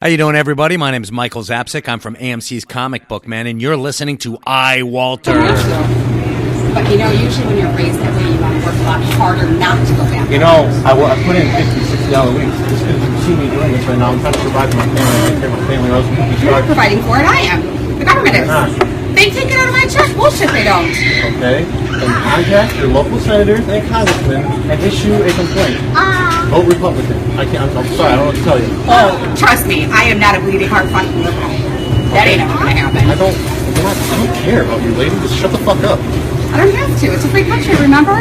How you doing, everybody? My name is Michael Zapsik. I'm from AMC's Comic Book Man, and you're listening to iWalter. But, usually when you're raised that way, you want to work a lot harder not to go back. I put in 50, $60 weeks just because you see me doing this right now. I'm trying to survive my family, take care of my family, or else we could be You're not providing for it, I am. The government is. They take it out of my check. Bullshit, they don't. Okay. And contact your local senators and congressmen and issue a complaint. Vote Republican. I'm sorry, I don't know what to tell you. Oh, trust me, I am not a bleeding heart fucking liberal. That ain't ever gonna happen. I don't care about you, lady. Just shut the fuck up. I don't have to. It's a free country, remember?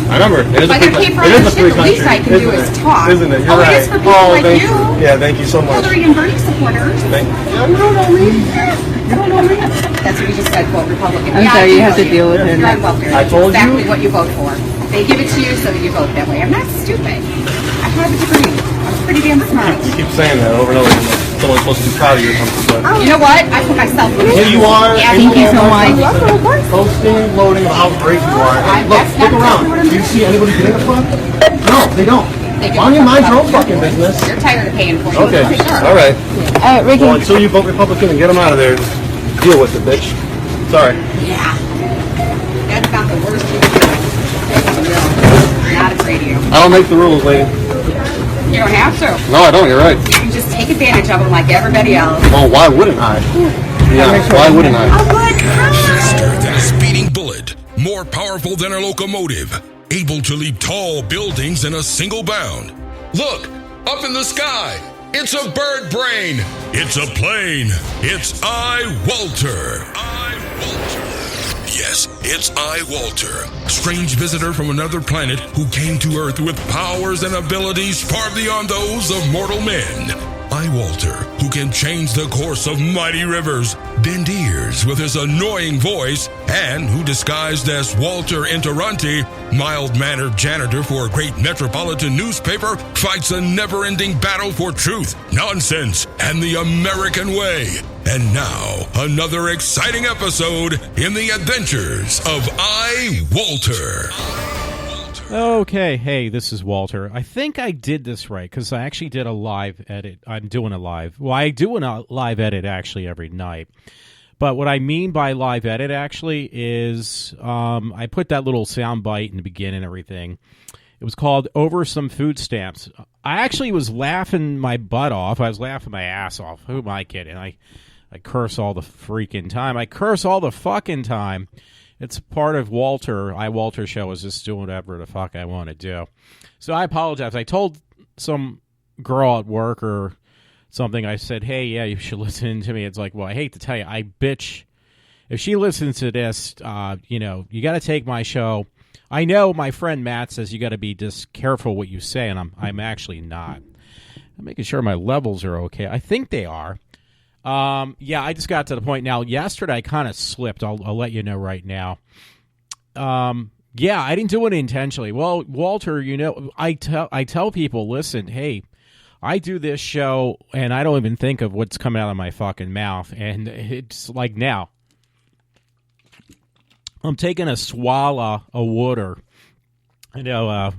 I remember. It is if I gotta pay for all this shit, the least I can do is talk. Isn't it? You're right. It is for people like you. Yeah, thank you so much. Hillary and Bernie supporters. Yeah, you don't know me. You don't know me. That's what you just said, vote Republican. I'm sorry, you have to deal with him. You're on welfare. I told That's exactly you. what you vote for. They give it to you so that you vote that way. I'm not stupid. I have a degree. I'm pretty damn smart. You keep saying that over and over again. Someone's supposed to be proud of you or something. But You know what? I put myself in here you are. Thank you so much. Posting, loading of how great you are. Hey, look, That's look not around. what I'm Do you see anybody getting a fuck? No, they don't. They do. Why don't you mind your own fucking business? You're tired of paying for it. Okay, Sure. all right. Ricky. Well, until you vote Republican and get them out of there, just deal with it, bitch. Sorry. Yeah. That's about the worst you can do. Not afraid of you. I don't make the rules, lady. You don't have to. No, I don't. You're right. You can just take advantage of them like everybody else. Well, why wouldn't I? Yeah, why wouldn't I? Faster than a speeding bullet, more powerful than a locomotive, able to leap tall buildings in a single bound. Look, up in the sky. It's a bird brain. It's a plane. It's iWalter. iWalter. Yes, it's iWalter, strange visitor from another planet who came to Earth with powers and abilities far beyond those of mortal men. iWalter, who can change the course of mighty rivers, bend ears with his annoying voice, and who disguised as Walter Interranti, mild-mannered janitor for a great metropolitan newspaper, fights a never-ending battle for truth, nonsense, and the American way. And now, another exciting episode in the adventures of iWalter. Okay, hey, this is Walter. I think I did this right, because I actually did a live edit. I'm doing a live. Well, I do a live edit, actually, every night. But what I mean by live edit, actually, is I put that little sound bite in the beginning and everything. It was called Over Some Food Stamps. I actually was laughing my butt off. I was laughing my ass off. Who am I kidding? I curse all the freaking time. I curse all the fucking time. It's part of iWalter show is just doing whatever the fuck I want to do. So I apologize. I told some girl at work or something, I said, hey, yeah, you should listen to me. It's like, well, I hate to tell you, I bitch. If she listens to this, you got to take my show. I know my friend Matt says you got to be just careful what you say, and I'm actually not. I'm making sure my levels are okay. I think they are. Yeah, I just got to the point now. Yesterday, I kind of slipped. I'll let you know right now. Yeah, I didn't do it intentionally. Well, Walter, I tell people, listen, hey, I do this show, and I don't even think of what's coming out of my fucking mouth. And it's like now, I'm taking a swallow of water. Now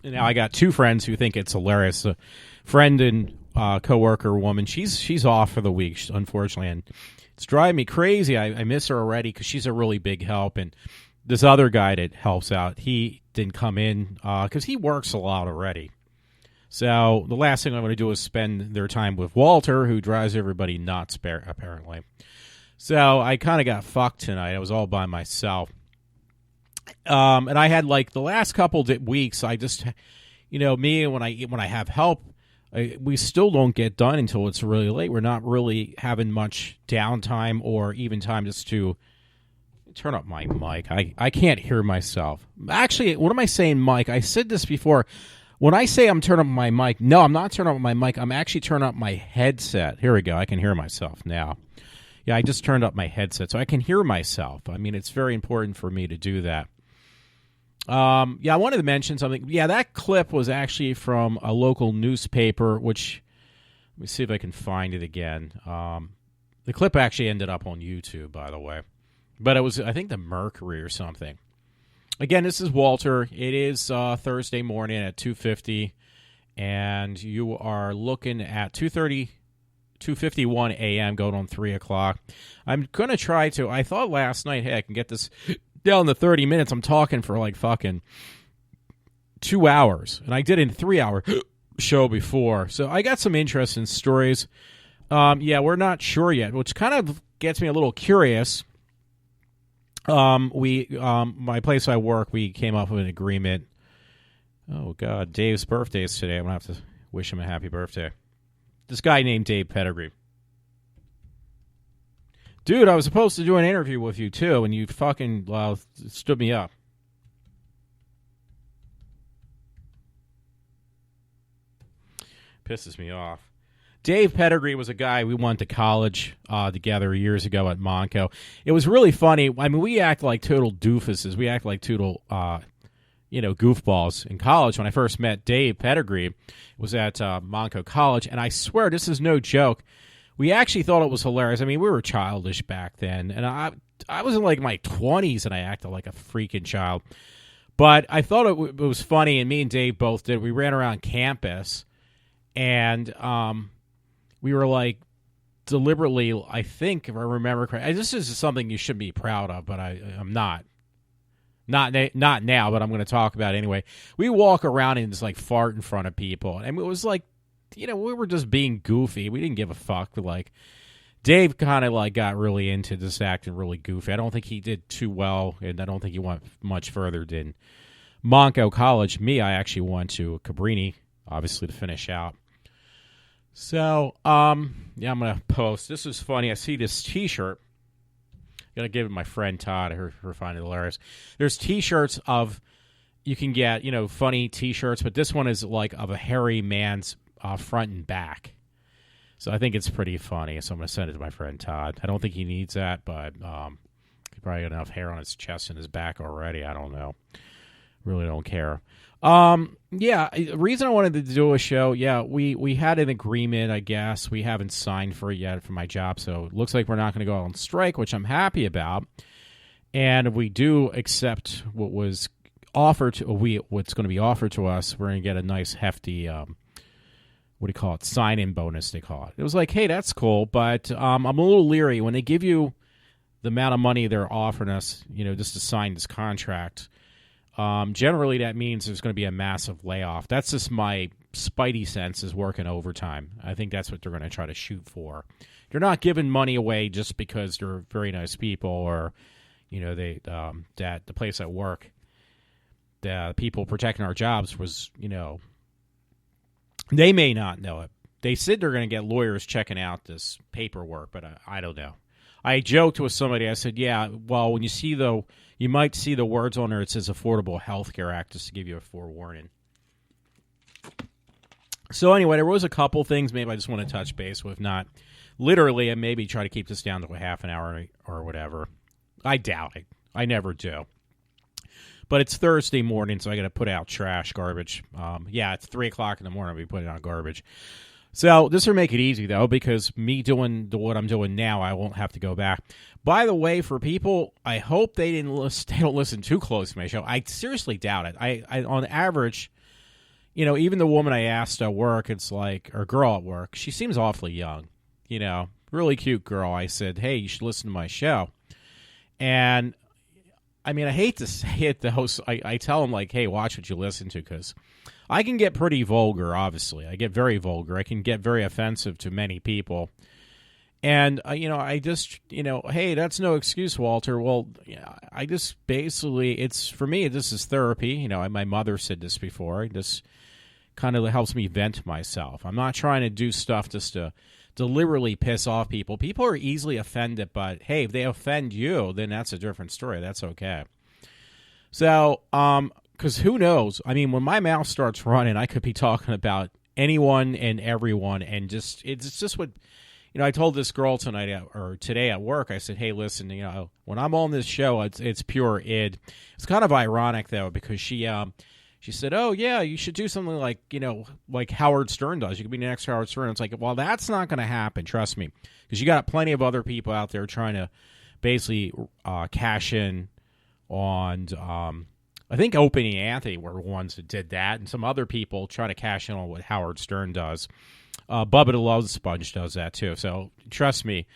I got two friends who think it's hilarious. A friend and coworker woman, she's off for the week, unfortunately, and it's driving me crazy. I miss her already because she's a really big help. And this other guy that helps out, he didn't come in because he works a lot already. So the last thing I want to do is spend their time with Walter, who drives everybody nuts, apparently. So I kind of got fucked tonight. I was all by myself. And I had like the last couple weeks, I just, me, when I have help, we still don't get done until it's really late. We're not really having much downtime or even time just to turn up my mic. I can't hear myself. Actually, what am I saying, Mike? I said this before. When I say I'm turning up my mic, no, I'm not turning up my mic. I'm actually turning up my headset. Here we go. I can hear myself now. Yeah, I just turned up my headset, so I can hear myself. I mean, it's very important for me to do that. Yeah, I wanted to mention something. Yeah, that clip was actually from a local newspaper, which, let me see if I can find it again. The clip actually ended up on YouTube, by the way. But it was, I think, the Mercury or something. Again, this is Walter. It is Thursday morning at 2:50, and you are looking at 2:30 2:51 a.m. going on 3 o'clock. I'm going to try to, I thought last night, hey, I can get this down to 30 minutes. I'm talking for like fucking 2 hours. And I did a 3-hour show before. So I got some interesting stories. Yeah, we're not sure yet, which kind of gets me a little curious. My place I work, we came up with an agreement. Oh, God, Dave's birthday is today. I'm going to have to wish him a happy birthday. This guy named Dave Pettigrew. Dude, I was supposed to do an interview with you, too, and you fucking stood me up. Pisses me off. Dave Pettigrew was a guy we went to college together years ago at Monco. It was really funny. I mean, we act like total doofuses. We act like total, goofballs in college. When I first met Dave Pettigrew, it was at Monco College, and I swear this is no joke. We actually thought it was hilarious. I mean, we were childish back then, and I was in like my 20s, and I acted like a freaking child. But I thought it was funny, and me and Dave both did. We ran around campus, and we were like deliberately, I think, if I remember correctly, this is something you should be proud of, but I'm not. Not now, but I'm going to talk about it anyway. We walk around and just like fart in front of people. And it was like, we were just being goofy. We didn't give a fuck. But like, Dave kind of like got really into this acting really goofy. I don't think he did too well, and I don't think he went much further than Monco College. Me, I actually went to Cabrini, obviously, to finish out. So, I'm going to post. This is funny. I see this T-shirt. Got to give it to my friend Todd. Her find it hilarious. There's T-shirts you can get, funny T-shirts, but this one is like of a hairy man's front and back. So I think it's pretty funny. So I'm going to send it to my friend Todd. I don't think he needs that, but he probably got enough hair on his chest and his back already. I don't know. Really don't care. The reason I wanted to do a show, we had an agreement, I guess. We haven't signed for it yet for my job, so it looks like we're not going to go on strike, which I'm happy about. And if we do accept what was offered what's going to be offered to us, we're going to get a nice hefty, sign-in bonus, they call it. It was like, hey, that's cool, but I'm a little leery. When they give you the amount of money they're offering us, just to sign this contract, generally that means there's going to be a massive layoff. That's just my spidey sense is working overtime. I think that's what they're going to try to shoot for. They're not giving money away just because they're very nice people or, that the place at work, the people protecting our jobs was, they may not know it. They said they're going to get lawyers checking out this paperwork, but I don't know. I joked with somebody. I said, yeah, well, when you might see the words on there. It says Affordable Health Care Act, just to give you a forewarning. So anyway, there was a couple things maybe I just want to touch base with. Not literally, and maybe try to keep this down to a half an hour or whatever. I doubt it. I never do. But it's Thursday morning, so I got to put out trash, garbage. It's 3 o'clock in the morning. I'll be putting out garbage. So this will make it easy, though, because me doing what I'm doing now, I won't have to go back. By the way, for people, I hope they don't listen too close to my show. I seriously doubt it. I on average, even the woman I asked at work, it's like, or girl at work, she seems awfully young, really cute girl. I said, hey, you should listen to my show. And, I mean, I hate to say it, the host, I tell them, like, hey, watch what you listen to, because I can get pretty vulgar, obviously. I get very vulgar. I can get very offensive to many people. And, I just, hey, that's no excuse, Walter. Well, I just basically, for me, this is therapy. My mother said this before. This kind of helps me vent myself. I'm not trying to do stuff just to deliberately piss off people. People are easily offended, but, hey, if they offend you, then that's a different story. That's okay. So, because who knows? I mean, when my mouth starts running, I could be talking about anyone and everyone, and it's just what, I told this girl today at work. I said, hey, listen, when I'm on this show, it's pure id. It's kind of ironic though, because she said, oh yeah, you should do something like like Howard Stern does. You could be the next Howard Stern. It's like, well, that's not going to happen. Trust me, because you got plenty of other people out there trying to basically cash in on. I think Opie and Anthony were ones that did that, and some other people trying to cash in on what Howard Stern does. Bubba the Love Sponge does that too. So trust me,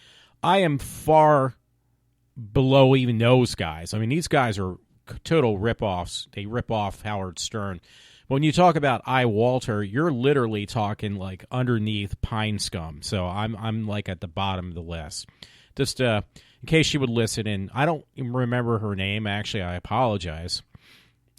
I am far below even those guys. I mean, these guys are total rip-offs. They rip off Howard Stern. When you talk about iWalter, you're literally talking like underneath Pine Scum. So I'm like at the bottom of the list. Just in case she would listen, and I don't even remember her name. Actually, I apologize.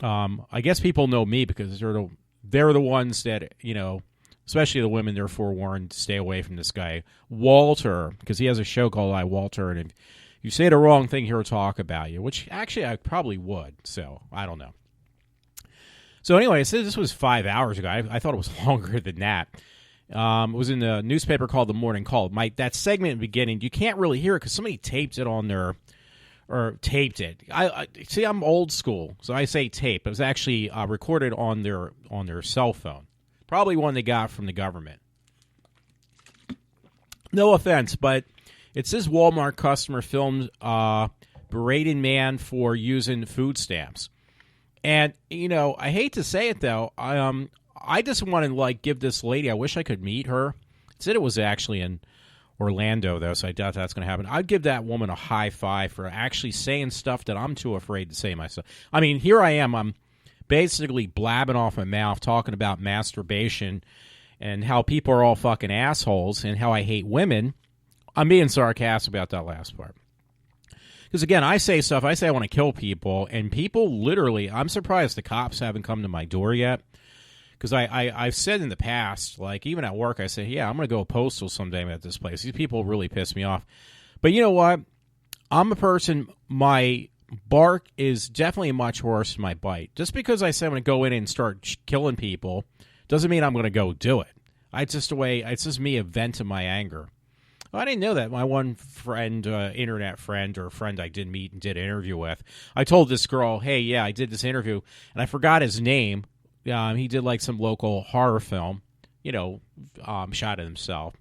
I guess people know me because they're the ones that, you know, especially the women, they're forewarned to stay away from this guy, Walter, because he has a show called iWalter, and if you say the wrong thing, he'll talk about you, which actually I probably would, so I don't know. So anyway, this was 5 hours ago. I thought it was longer than that. It was in a newspaper called The Morning Call. That segment in the beginning, you can't really hear it because somebody taped it on their, or taped it. I see, I'm old school, so I say tape. It was actually recorded on their cell phone. Probably one they got from the government. No offense, but it says Walmart customer filmed berating man for using food stamps. And, you know, I hate to say it, though. I just want to, like, give this lady, I wish I could meet her. It said it was actually in Orlando, though, so I doubt that's going to happen. I'd give that woman a high five for actually saying stuff that I'm too afraid to say myself. I mean, here I am. I'm basically blabbing off my mouth, talking about masturbation and how people are all fucking assholes and how I hate women. I'm being sarcastic about that last part. Because, again, I say stuff. I say I want to kill people, and people literally, I'm surprised the cops haven't come to my door yet. Because I've said in the past, like, even at work, I say, yeah, I'm going to go postal someday at this place. These people really piss me off. But you know what? I'm a person, my bark is definitely much worse than my bite. Just because I say I'm going to go in and start killing people doesn't mean I'm going to go do it. It's just me a vent of my anger. Well, I didn't know that. My one friend, internet friend, or friend I did meet and did an interview with, I told this girl, hey, yeah, I did this interview, and I forgot his name. He did like some local horror film, you know, shot it himself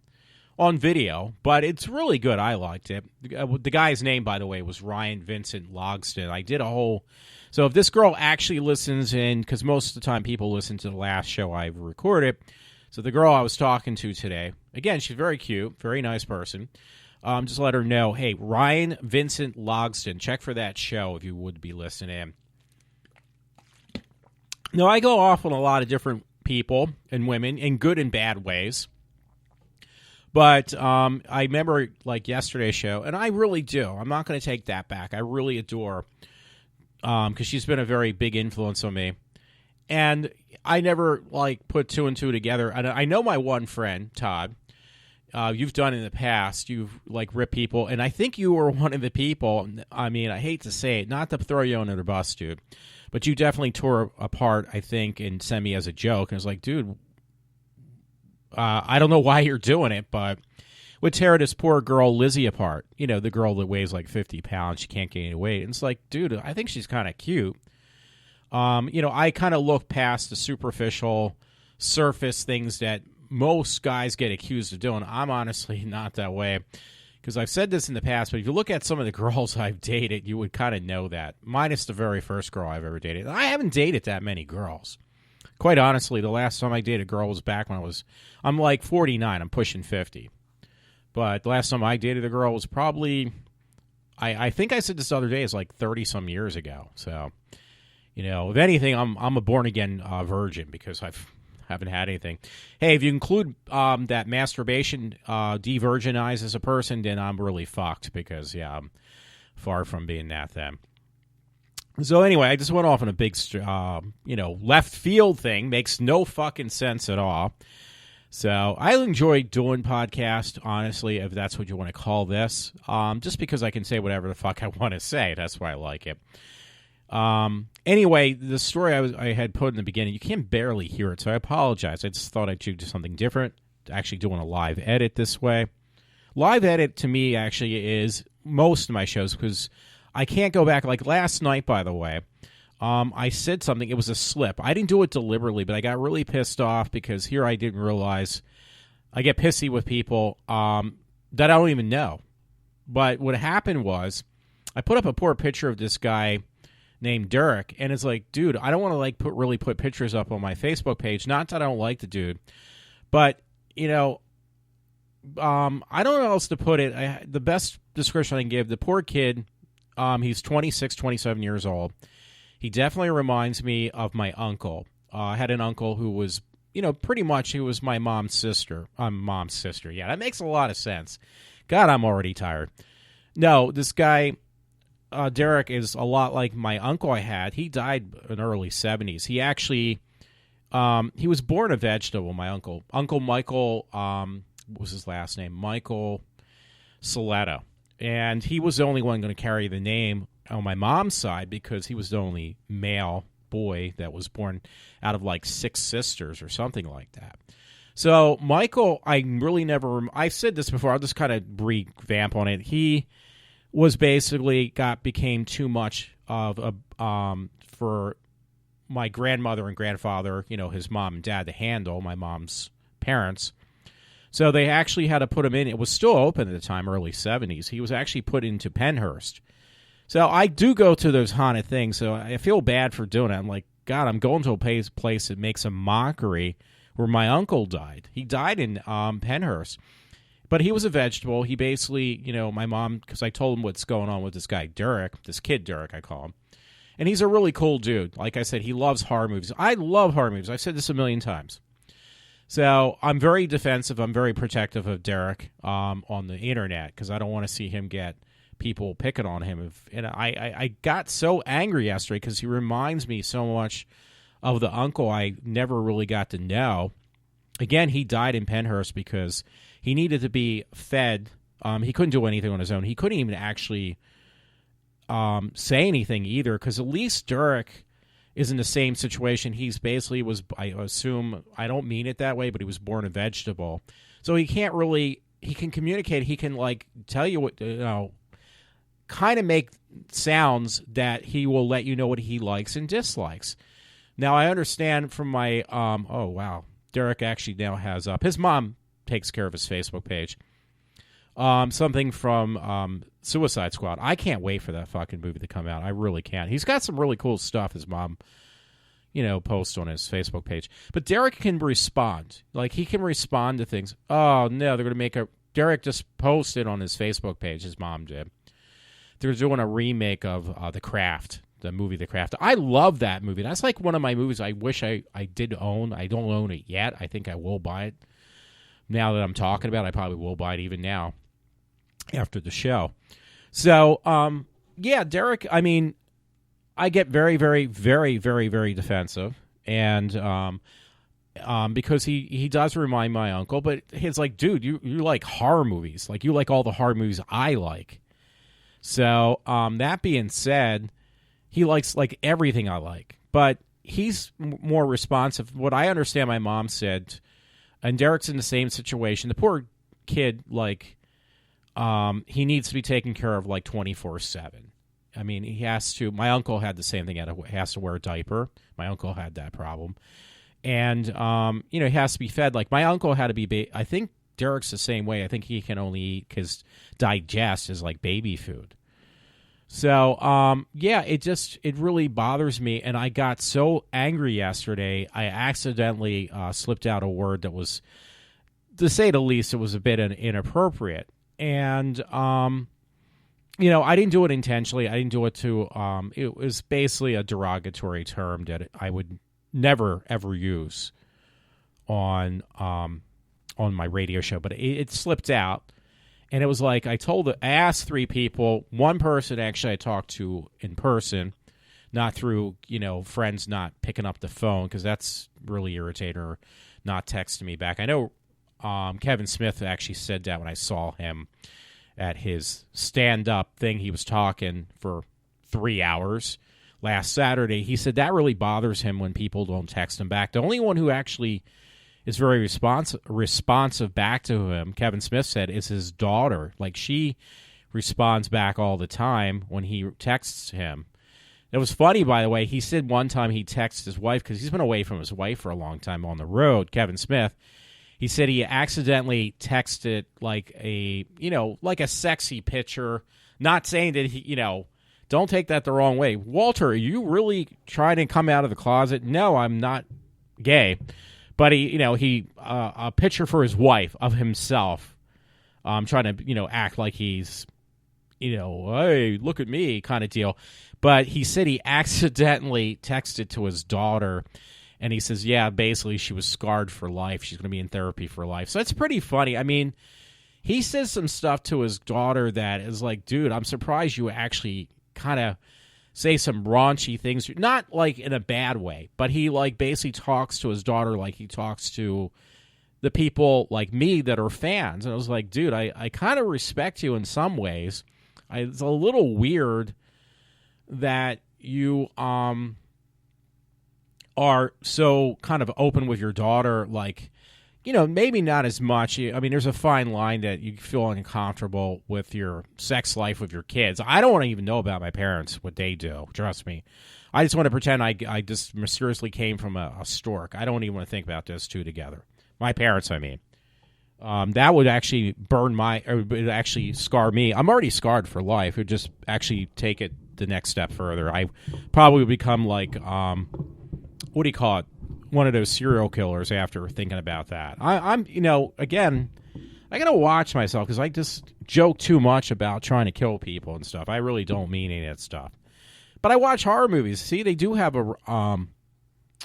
on video, but it's really good. I liked it. The guy's name, by the way, was Ryan Vincent Logston. I did a whole... So if this girl actually listens in, because most of the time people listen to the last show I've recorded, so the girl I was talking to today, again, she's very cute, very nice person. Just let her know, hey, Ryan Vincent Logston, check for that show if you would be listening. No, I go off on a lot of different people and women in good and bad ways. But I remember, like, yesterday's show, and I really do. I'm not going to take that back. I really adore, because she's been a very big influence on me. And I never, like, put two and two together. And I know my one friend, Todd, you've done in the past. You've, like, ripped people. And I think you were one of the people, I mean, I hate to say it, not to throw you under the bus, dude, but you definitely tore apart, I think, and sent me as a joke. And it's like, dude, I don't know why you're doing it, but would tear this poor girl Lizzie apart. You know, the girl that weighs like 50 pounds. She can't gain any weight. And it's like, dude, I think she's kind of cute. You know, I kind of look past the superficial surface things that most guys get accused of doing. I'm honestly not that way. Because I've said this in the past, but if you look at some of the girls I've dated, you would kind of know that. Minus the very first girl I've ever dated. I haven't dated that many girls. Quite honestly, the last time I dated a girl was back when I'm like 49. I'm pushing 50. But the last time I dated a girl was probably, I think I said this the other day, it's like 30-some years ago. So, you know, if anything, I'm a born-again virgin because I haven't had anything. Hey, if you include that masturbation de-virginizes a person, then I'm really fucked because, yeah, I'm far from being that then. So anyway, I just went off on a big, left field thing. Makes no fucking sense at all. So I enjoy doing podcasts, honestly, if that's what you want to call this. Just because I can say whatever the fuck I want to say. That's why I like it. Anyway, the story I had put in the beginning, you can barely hear it, so I apologize. I just thought I'd do something different, actually doing a live edit this way. Live edit, to me, actually, is most of my shows, because I can't go back. Like last night, by the way, I said something. It was a slip. I didn't do it deliberately, but I got really pissed off because here I didn't realize I get pissy with people that I don't even know. But what happened was I put up a poor picture of this guy named Derek, and it's like, dude, I don't want to like put pictures up on my Facebook page. Not that I don't like the dude, but you know, I don't know how else to put it. The best description I can give, the poor kid, he's 26, 27 years old. He definitely reminds me of my uncle. I had an uncle who was, you know, pretty much he was my mom's sister. Mom's sister. Yeah, that makes a lot of sense. God, I'm already tired. No, this guy, Derek, is a lot like my uncle I had. He died in the early 70s. He actually, he was born a vegetable, my uncle. Uncle Michael, what was his last name? Michael Saletta. And he was the only one going to carry the name on my mom's side because he was the only male boy that was born out of like 6 sisters or something like that. So Michael, I really never, I've said this before, I'll just kind of revamp on it. He was basically became too much of a, for my grandmother and grandfather, you know, his mom and dad to handle, my mom's parents. So they actually had to put him in. It was still open at the time, early 70s. He was actually put into Penhurst. So I do go to those haunted things, so I feel bad for doing it. I'm like, God, I'm going to a place that makes a mockery where my uncle died. He died in Penhurst. But he was a vegetable. He basically, you know, my mom, because I told him what's going on with this guy, Derek, this kid Derek, I call him. And he's a really cool dude. Like I said, he loves horror movies. I love horror movies. I've said this a million times. So I'm very defensive. I'm very protective of Derek on the internet because I don't want to see him get people picking on him. And I got so angry yesterday because he reminds me so much of the uncle I never really got to know. Again, he died in Penhurst because he needed to be fed. He couldn't do anything on his own. He couldn't even actually say anything either because at least Derek is in the same situation. He's basically was, I assume, I don't mean it that way, but he was born a vegetable. So he can't really, he can communicate. He can like tell you what, you know, kind of make sounds that he will let you know what he likes and dislikes. Now I understand from my, oh wow, Derek actually now has up, his mom takes care of his Facebook page. Something from Suicide Squad. I can't wait for that fucking movie to come out. I really can't. He's got some really cool stuff his mom, you know, posts on his Facebook page. But Derek can respond. Like, he can respond to things. Oh, no, they're going to make a... Derek just posted on his Facebook page, his mom did. They're doing a remake of The Craft, the movie The Craft. I love that movie. That's like one of my movies I wish I did own. I don't own it yet. I think I will buy it. Now that I'm talking about it, I probably will buy it even now after the show. So, yeah, Derek, I mean, I get very, very, very, very, very defensive. And because he does remind my uncle, but he's like, dude, you like horror movies. Like, you like all the horror movies I like. So, that being said, he likes like everything I like. But he's more responsive. What I understand my mom said, and Derek's in the same situation. The poor kid, like, he needs to be taken care of like 24/7. I mean, he has to. My uncle had the same thing. He has to wear a diaper. My uncle had that problem. And, you know, he has to be fed. Like, my uncle had to be, I think Derek's the same way. I think he can only eat because digest is like baby food. So, yeah, it really bothers me. And I got so angry yesterday, I accidentally slipped out a word that was, to say the least, it was a bit inappropriate. And, you know, I didn't do it intentionally. I didn't do it to, it was basically a derogatory term that I would never, ever use on my radio show. But it slipped out. And it was like, I asked 3 people. One person actually I talked to in person, not through, you know, friends not picking up the phone, because that's really irritating, or not texting me back. I know Kevin Smith actually said that when I saw him at his stand-up thing. He was talking for 3 hours last Saturday. He said that really bothers him when people don't text him back. The only one who actually is very responsive back to him, Kevin Smith said, is his daughter. Like, she responds back all the time when he texts him. It was funny, by the way. He said one time he texted his wife, because he's been away from his wife for a long time on the road, Kevin Smith. He said he accidentally texted like a sexy picture, not saying that he, you know, don't take that the wrong way. Walter, are you really trying to come out of the closet? No, I'm not gay. But he a picture for his wife of himself, trying to act like he's, hey, look at me kind of deal. But he said he accidentally texted to his daughter, and he says, yeah, basically she was scarred for life. She's going to be in therapy for life. So it's pretty funny. I mean, he says some stuff to his daughter that is like, dude, I'm surprised you actually kind of say some raunchy things, not like in a bad way, but he like basically talks to his daughter like he talks to the people like me that are fans. And I was like, dude, I kind of respect you in some ways. It's a little weird that you are so kind of open with your daughter, like, maybe not as much. I mean, there's a fine line that you feel uncomfortable with your sex life with your kids. I don't want to even know about my parents, what they do. Trust me. I just want to pretend I just mysteriously came from a stork. I don't even want to think about those two together. My parents, I mean. That would actually it would actually scar me. I'm already scarred for life. It would just actually take it the next step further. I probably would become like, what do you call it? One of those serial killers after thinking about that. I'm again, I gotta watch myself because I just joke too much about trying to kill people and stuff. I really don't mean any of that stuff. But I watch horror movies. See, they do have a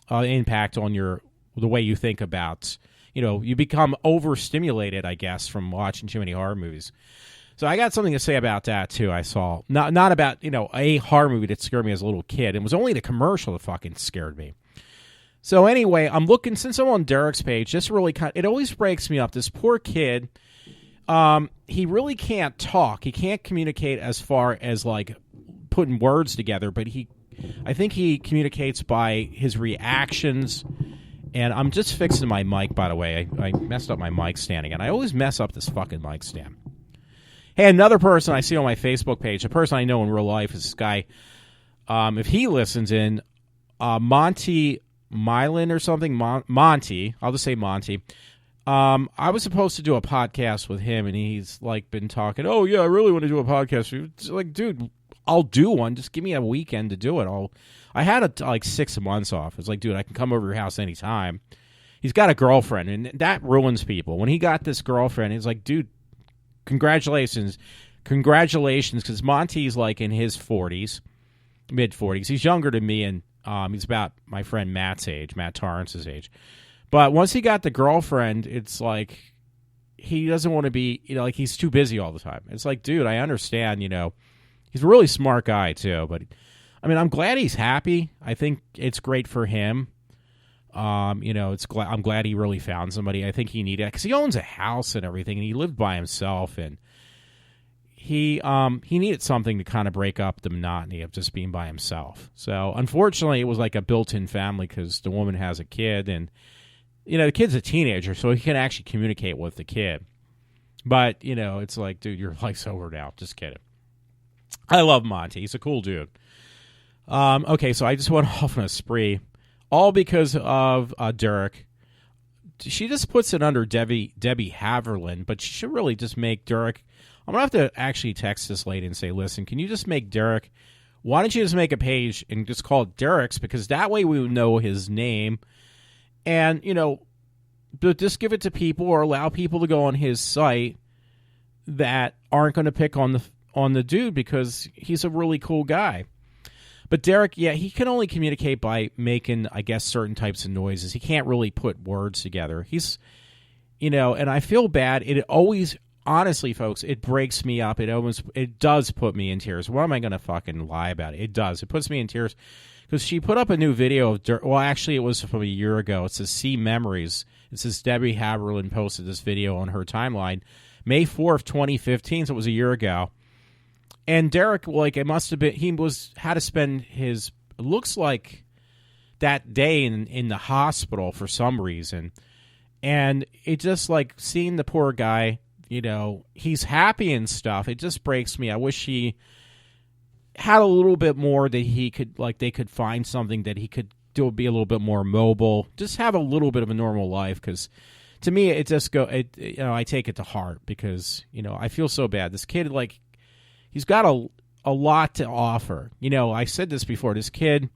impact on the way you think about. You become overstimulated, I guess, from watching too many horror movies. So I got something to say about that too. I saw not about a horror movie that scared me as a little kid. It was only the commercial that fucking scared me. So anyway, I'm looking, since I'm on Derek's page, this really it always breaks me up. This poor kid, he really can't talk. He can't communicate as far as like putting words together, but I think he communicates by his reactions. And I'm just fixing my mic, by the way. I messed up my mic stand again. I always mess up this fucking mic stand. Hey, another person I see on my Facebook page, a person I know in real life, is this guy. If he listens in, Monty Mylan or something, Monty, I'll just say Monty. I was supposed to do a podcast with him, and he's like been talking, oh yeah, I really want to do a podcast. It's like, dude, I'll do one. Just give me a weekend to do it. I had like 6 months off. It's like, dude, I can come over to your house anytime. He's got a girlfriend, and that ruins people. When he got this girlfriend, he's like, dude, congratulations, because Monty's like in his 40s, mid-40s. He's younger than me, and he's about my friend Matt Torrance's age. But once he got the girlfriend, it's like he doesn't want to be, like he's too busy all the time. It's like, dude, I understand, he's a really smart guy too, but I mean, I'm glad he's happy. I think it's great for him. I'm glad he really found somebody. I think he needed, because he owns a house and everything, and he lived by himself, and he needed something to kind of break up the monotony of just being by himself. So unfortunately, it was like a built-in family because the woman has a kid, and the kid's a teenager, so he can actually communicate with the kid. But it's like, dude, your life's over now. Just kidding. I love Monty. He's a cool dude. Okay, so I just went off on a spree, all because of Derek. She just puts it under Debbie Haverland, but she should really just make Derek. I'm going to have to actually text this lady and say, listen, can you just make Derek, why don't you just make a page and just call it Derek's, because that way we would know his name, and, just give it to people or allow people to go on his site that aren't going to pick on the dude, because he's a really cool guy. But Derek, yeah, he can only communicate by making, I guess, certain types of noises. He can't really put words together. He's, and I feel bad. It always, honestly, folks, it breaks me up. It does put me in tears. What am I going to fucking lie about it? It does. It puts me in tears because she put up a new video of, well, actually, it was from a year ago. It says, See Memories. It says Debbie Haverland posted this video on her timeline, May 4th, 2015, so it was a year ago. And Derek, like, it must have been, had to spend it looks like that day in the hospital for some reason. And it just, like, seeing the poor guy, he's happy and stuff. It just breaks me. I wish he had a little bit more that he could, like, they could find something that he could do, be a little bit more mobile, just have a little bit of a normal life. Because to me, it just I take it to heart because, I feel so bad. This kid, like, he's got a lot to offer. I said this before. This kid,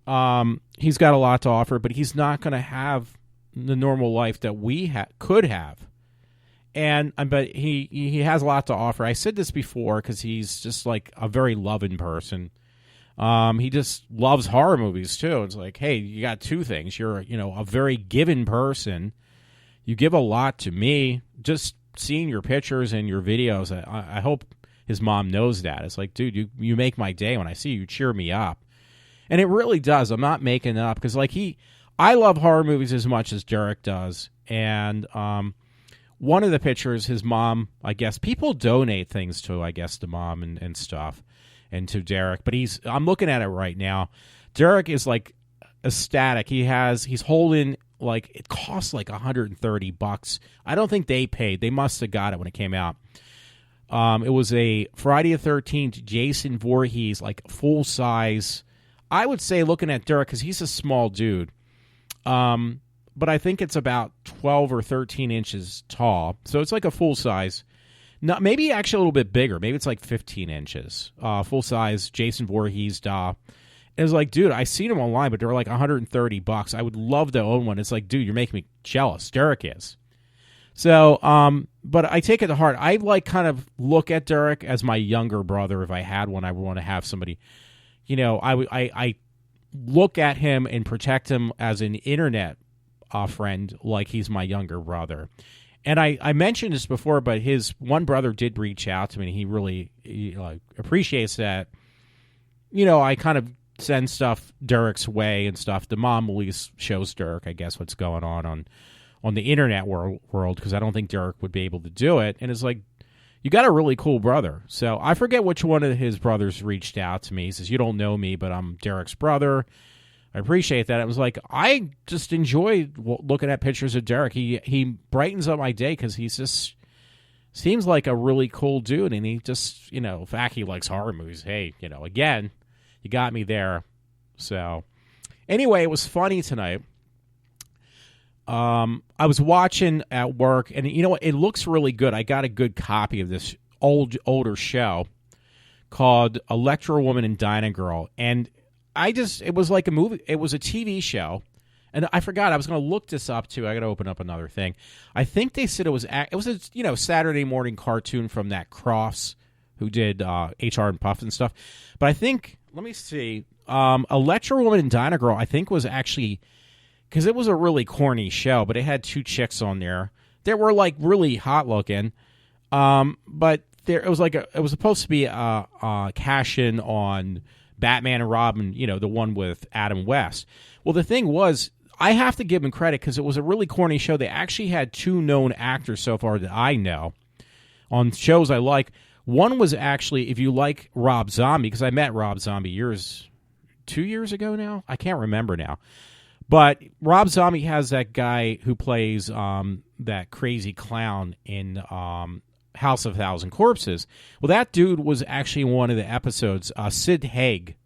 he's got a lot to offer, but he's not going to have the normal life that we could have. But he has a lot to offer. I said this before because he's just like a very loving person. He just loves horror movies too. It's like, hey, you got two things. You're, a very giving person. You give a lot to me. Just seeing your pictures and your videos, I hope his mom knows that. It's like, dude, you make my day when I see you. You cheer me up. And it really does. I'm not making it up because I love horror movies as much as Derek does. And one of the pictures, his mom, I guess, people donate things to, I guess, to mom and stuff. And to Derek, but I'm looking at it right now. Derek is like ecstatic. He's holding, like, it costs like $130. I don't think they paid. They must have got it when it came out. It was a Friday the 13th Jason Voorhees, like full size. I would say, looking at Derek, because he's a small dude, but I think it's about 12 or 13 inches tall. So it's like a full size. No, maybe actually a little bit bigger. Maybe it's like 15 inches. Full size Jason Voorhees doll. It was like, dude, I seen them online, but they were like $130. I would love to own one. It's like, dude, you're making me jealous. Derek is. So, but I take it to heart. I kind of look at Derek as my younger brother. If I had one, I would want to have somebody. I look at him and protect him as an internet friend, like he's my younger brother. And I mentioned this before, but his one brother did reach out to me, and he really appreciates that. I kind of send stuff Derek's way and stuff. The mom always shows Derek, I guess, what's going on the internet world, because I don't think Derek would be able to do it. And it's like, you got a really cool brother. So I forget which one of his brothers reached out to me. He says, you don't know me, but I'm Derek's brother. I appreciate that. It was like, I just enjoy looking at pictures of Derek. He brightens up my day because he just seems like a really cool dude. And he just, the fact he likes horror movies, hey, again, you got me there. So anyway, it was funny tonight. I was watching at work, and it looks really good. I got a good copy of this older show called Electro Woman and Dyna Girl. And it was like a movie. It was a TV show, and I forgot. I was going to look this up too. I got to open up another thing. I think they said it was a Saturday morning cartoon from that Crofts who did HR and Puff and stuff. But I think, let me see, Electro Woman and Dyna Girl, I think was actually, because it was a really corny show, but it had two chicks on there that were like really hot looking. But it was supposed to be a cash in on Batman and Robin, the one with Adam West. Well, the thing was, I have to give them credit because it was a really corny show. They actually had two known actors so far that I know on shows I like. One was actually, if you like Rob Zombie, because I met Rob Zombie 2 years ago now? I can't remember now. But Rob Zombie has that guy who plays that crazy clown in House of a Thousand Corpses. Well, that dude was actually in one of the episodes. Sid Haig.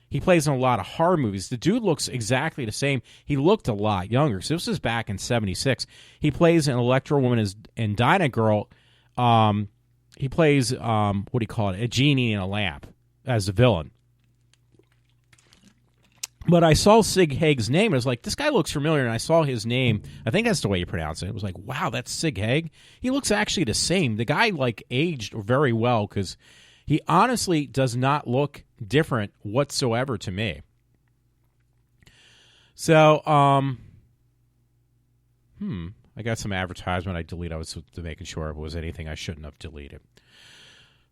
He plays in a lot of horror movies. The dude looks exactly the same. He looked a lot younger. So this was back in 76. He plays an Electro Woman and Dyna Girl. He plays, what do you call it, a genie in a lamp as the villain. But I saw Sig Haig's name, and I was like, this guy looks familiar, and I saw his name. I think that's the way you pronounce it. It was like, wow, that's Sig Haig? He looks actually the same. The guy, aged very well, because he honestly does not look different whatsoever to me. So, I got some advertisement I deleted. I was making sure if it was anything I shouldn't have deleted.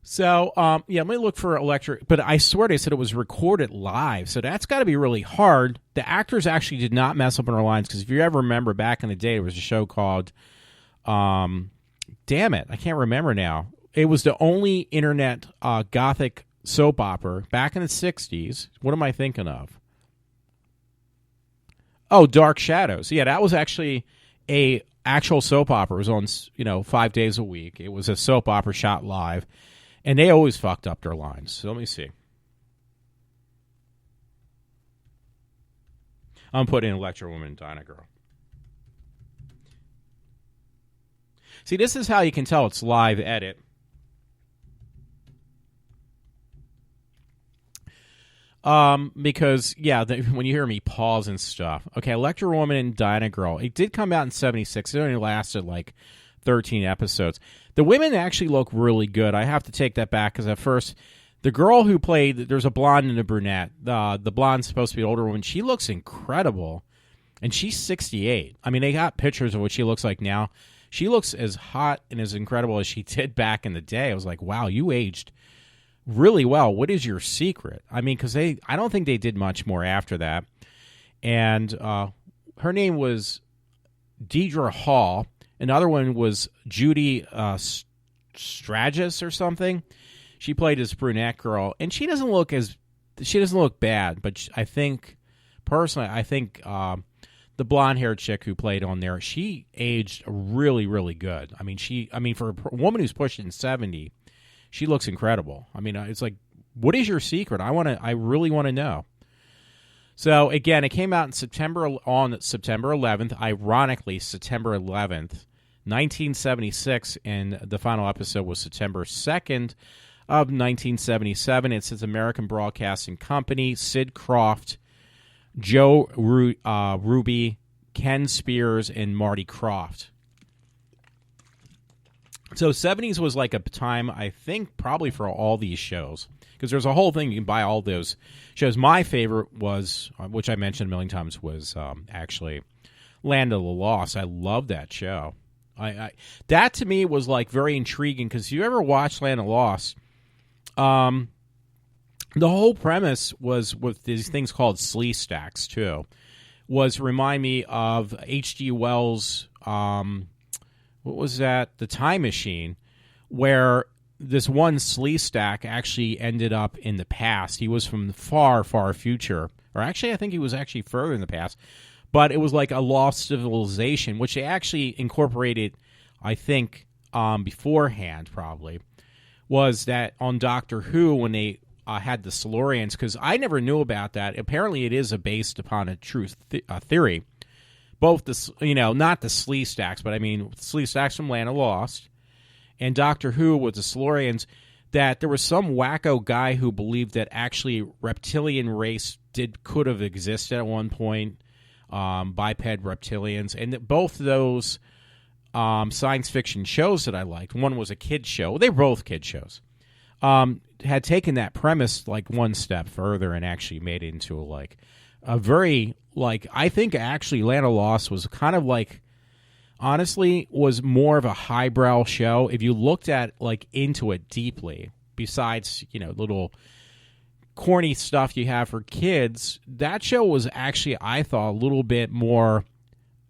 So, let me look for Electric. But I swear they said it was recorded live, so that's got to be really hard. The actors actually did not mess up on our lines, because if you ever remember back in the day, there was a show called, damn it, I can't remember now. It was the only internet gothic soap opera back in the 60s. What am I thinking of? Oh, Dark Shadows. Yeah, that was actually a actual soap opera. It was on, 5 days a week. It was a soap opera shot live. And they always fucked up their lines. So let me see. I'm putting in Electro Woman and Dyna Girl. See, this is how you can tell it's live edit. Because when you hear me pause and stuff, okay, Electra Woman and Dinah Girl, it did come out in '76. It only lasted like 13 episodes. The women actually look really good. I have to take that back because at first, the girl who played, there's a blonde and a brunette. The blonde's supposed to be an older woman. She looks incredible, and she's 68. I mean, they got pictures of what she looks like now. She looks as hot and as incredible as she did back in the day. I was like, wow, you aged really well. What is your secret? I mean, because I don't think they did much more after that. And her name was Deidre Hall. Another one was Judy Stragus or something. She played this brunette girl, and she doesn't look bad. But I think personally, the blonde-haired chick who played on there, she aged really, really good. I mean, for a woman who's pushing 70, she looks incredible. I mean, it's like, what is your secret? I really want to know. So again, it came out on September 11th. Ironically, September 11th, 1976, and the final episode was September 2nd of 1977. It says American Broadcasting Company, Sid Croft, Joe Ruby, Ken Spears, and Marty Croft. So 70s was like a time, I think, probably for all these shows. Because there's a whole thing, you can buy all those shows. My favorite was, which I mentioned a million times, was actually Land of the Lost. I love that show. That to me was like very intriguing, because if you ever watched Land of the Lost, the whole premise was with these things called slee stacks too, was remind me of H.G. Wells' what was that? The Time Machine, where this one slee stack actually ended up in the past. He was from the far, far future, or actually I think he was actually further in the past, but it was like a lost civilization, which they actually incorporated, I think, beforehand probably, was that on Doctor Who when they had the Silurians, because I never knew about that. Apparently it is based upon a true theory. Both not the slee stacks, but I mean slee stacks from Land of Lost, and Doctor Who with the Silurians, that there was some wacko guy who believed that actually reptilian race could have existed at one point, biped reptilians, and that both of those science fiction shows that I liked, one was a kid show, they were both kid shows, had taken that premise like one step further and actually made it into like a very, like, I think actually Land of Lost was kind of like, honestly, was more of a highbrow show. If you looked at like into it deeply, besides, little corny stuff you have for kids, that show was actually, I thought, a little bit more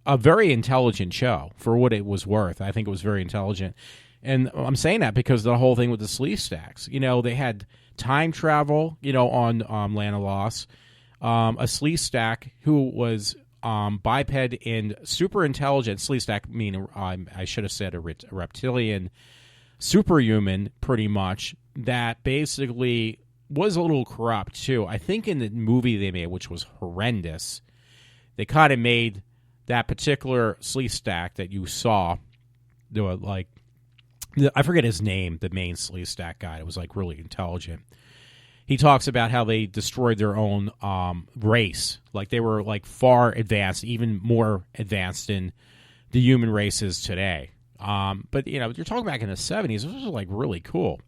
a very intelligent show for what it was worth. I think it was very intelligent. And I'm saying that because the whole thing with the slee stacks, they had time travel, on Land of Lost. A slee stack who was biped and super intelligent. Slee stack meaning, I should have said a reptilian superhuman, pretty much, that basically was a little corrupt too. I think in the movie they made, which was horrendous, they kind of made that particular slee stack that you saw, I forget his name, the main slee stack guy. It was like really intelligent. He talks about how they destroyed their own race. Like they were like far advanced, even more advanced than the human races today. But you're talking back in the 70s. This was like really cool.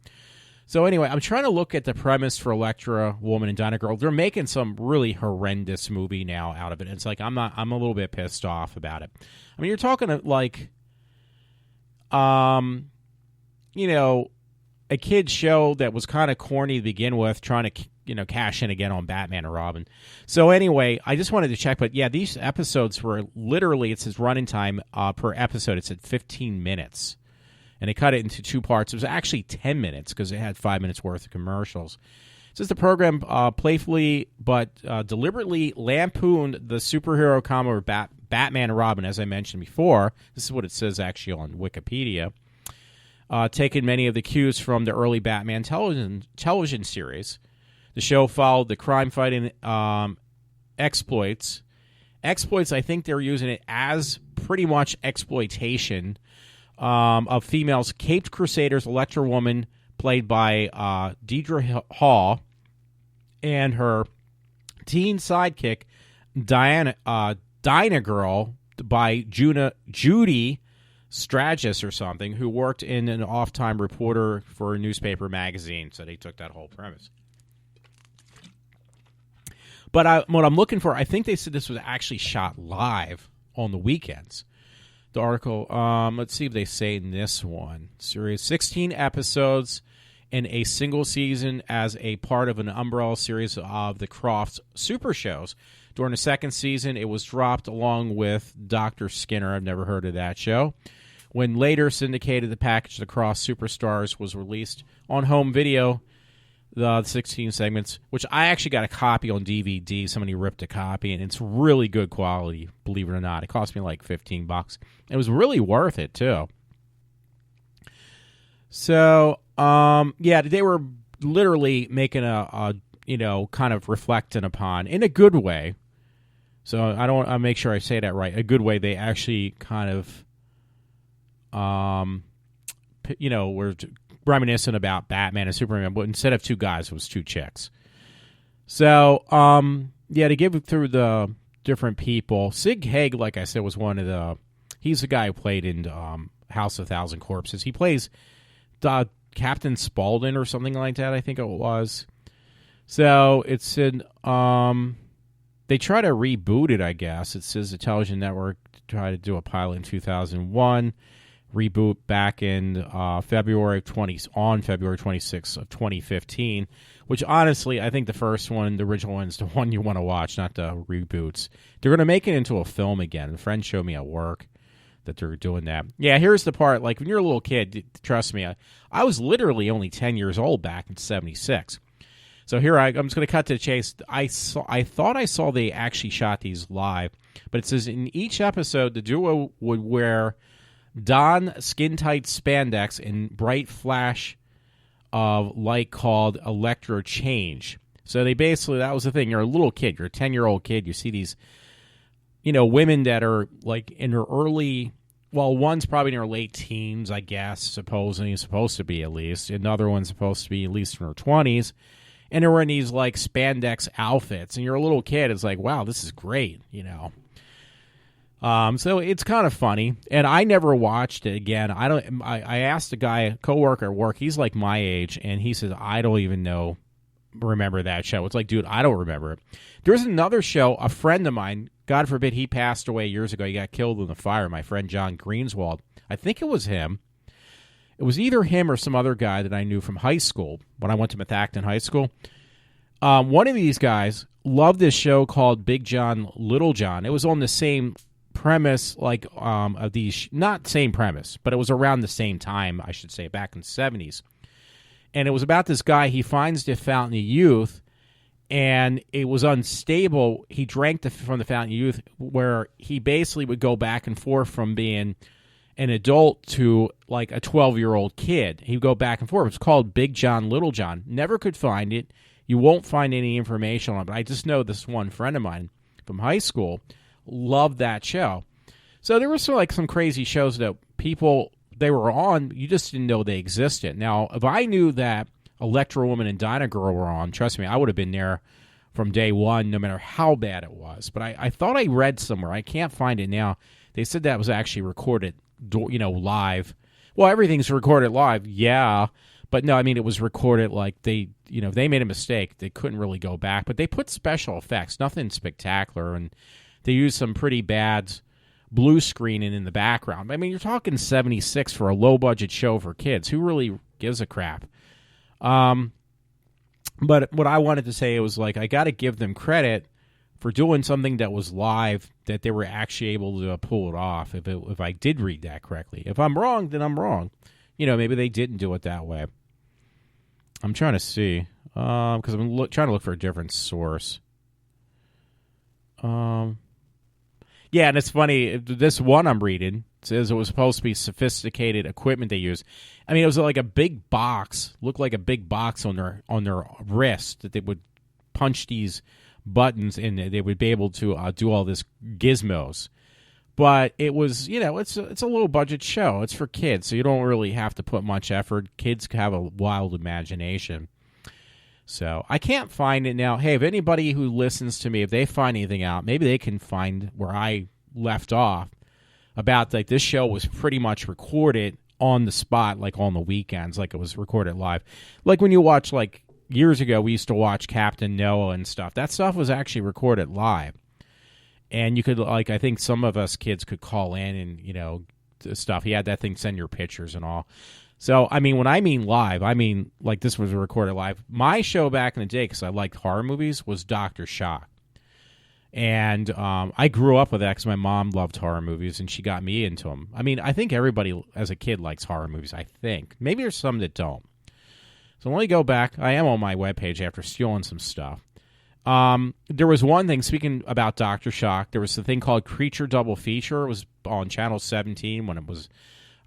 So anyway, I'm trying to look at the premise for Electra Woman and Dinah Girl. They're making some really horrendous movie now out of it. It's like I'm a little bit pissed off about it. I mean, you're talking like, a kid's show that was kind of corny to begin with, trying to, cash in again on Batman and Robin. So anyway, I just wanted to check, but yeah, these episodes were literally, it says running time per episode, it's at 15 minutes. And they cut it into two parts. It was actually 10 minutes because it had 5 minutes worth of commercials. It says the program playfully but deliberately lampooned the superhero combo of Batman and Robin, as I mentioned before. This is what it says actually on Wikipedia. Taking many of the cues from the early Batman television series. The show followed the crime-fighting exploits. Exploits, I think they're using it as pretty much exploitation of females. Caped Crusaders, Electra Woman, played by Deidre Hall, and her Teen Sidekick, Dinah Girl by Judy Stragus or something, who worked in an off-time reporter for a newspaper magazine. So they took that whole premise. But what I'm looking for, I think they said this was actually shot live on the weekends. The article, let's see if they say in this one. Series 16 episodes in a single season as a part of an umbrella series of the Crofts Super Shows. During the second season, it was dropped along with Dr. Skinner. I've never heard of that show. When later syndicated, the package The Crofts Superstars was released on home video. The 16 segments, which I actually got a copy on DVD. Somebody ripped a copy, and it's really good quality, believe it or not. It cost me like $15. It was really worth it, too. So, yeah, they were literally making a kind of reflecting upon, in a good way. So I'll make sure I say that right. A good way. They actually kind of, were reminiscent about Batman and Superman, but instead of two guys, it was two chicks. So, to give it through the different people, Sig Haig, like I said, was one of he's the guy who played in House of Thousand Corpses. He plays Captain Spaulding or something like that, I think it was. So, it said, they try to reboot it, I guess. It says the television network tried to do a pilot in 2001. Reboot back in February 26th of 2015, which honestly, I think the first one, the original one, is the one you want to watch, not the reboots. They're going to make it into a film again. A friend showed me at work that they're doing that. Yeah, here's the part, like when you're a little kid, trust me, I was literally only 10 years old back in 76. So here I'm just going to cut to the chase. I thought I saw they actually shot these live, but it says in each episode, the duo would wear don skin-tight spandex in bright flash of light called electro change. So they basically, that was the thing. You're a little kid. You're a 10-year-old kid. You see these, women that are like in her early, well, one's probably in her late teens, I guess, supposed to be at least. Another one's supposed to be at least in her 20s. And they're in these like spandex outfits. And you're a little kid. It's like, wow, this is great, So it's kind of funny, and I never watched it again. I asked a guy, a coworker at work. He's like my age, and he says I don't even remember that show. It's like, dude, I don't remember it. There's another show. A friend of mine, God forbid, he passed away years ago. He got killed in the fire. My friend John Greenswald. I think it was him. It was either him or some other guy that I knew from high school when I went to Methacton High School. One of these guys loved this show called Big John, Little John. It was on the same premise, like of these, not same premise, but it was around the same time, I should say, back in the 70s. And it was about this guy. He finds the Fountain of Youth, and it was unstable. He drank from the Fountain of Youth, where he basically would go back and forth from being an adult to like a 12-year-old kid. He'd go back and forth. It's called Big John, Little John. Never could find it. You won't find any information on it, but I just know this one friend of mine from high school loved that show. So there were some crazy shows that they were on, you just didn't know they existed. Now, if I knew that Electro Woman and Dinah Girl were on, trust me, I would have been there from day one, no matter how bad it was. But I thought I read somewhere, I can't find it now, they said that was actually recorded, live. Well, everything's recorded live, yeah. But no, I mean, it was recorded like they made a mistake. They couldn't really go back. But they put special effects, nothing spectacular, and they used some pretty bad blue screening in the background. I mean, you're talking 76 for a low-budget show for kids. Who really gives a crap? But what I wanted to say was, like, I got to give them credit for doing something that was live, that they were actually able to pull it off, if I did read that correctly. If I'm wrong, then I'm wrong. Maybe they didn't do it that way. I'm trying to see, because I'm trying to look for a different source. Yeah, and it's funny, this one I'm reading says it was supposed to be sophisticated equipment they used. I mean, it was like a big box, looked like a big box on their wrist that they would punch these buttons in. They would be able to do all this gizmos. But it was, it's a low budget show. It's for kids, so you don't really have to put much effort. Kids have a wild imagination. So I can't find it now. Hey, if anybody who listens to me, if they find anything out, maybe they can find where I left off about like this show was pretty much recorded on the spot, like on the weekends, like it was recorded live. Like when you watch, like years ago, we used to watch Captain Noah and stuff. That stuff was actually recorded live. And you could, like, I think some of us kids could call in and, you know, stuff. He had that thing, send your pictures and all. So, I mean, when I mean live, I mean, like, this was recorded live. My show back in the day, because I liked horror movies, was Dr. Shock. And I grew up with that because my mom loved horror movies, and she got me into them. I mean, I think everybody as a kid likes horror movies, I think. Maybe there's some that don't. So let me go back. I am on my webpage after stealing some stuff. There was one thing, speaking about Dr. Shock, there was a thing called Creature Double Feature. It was on Channel 17 when it was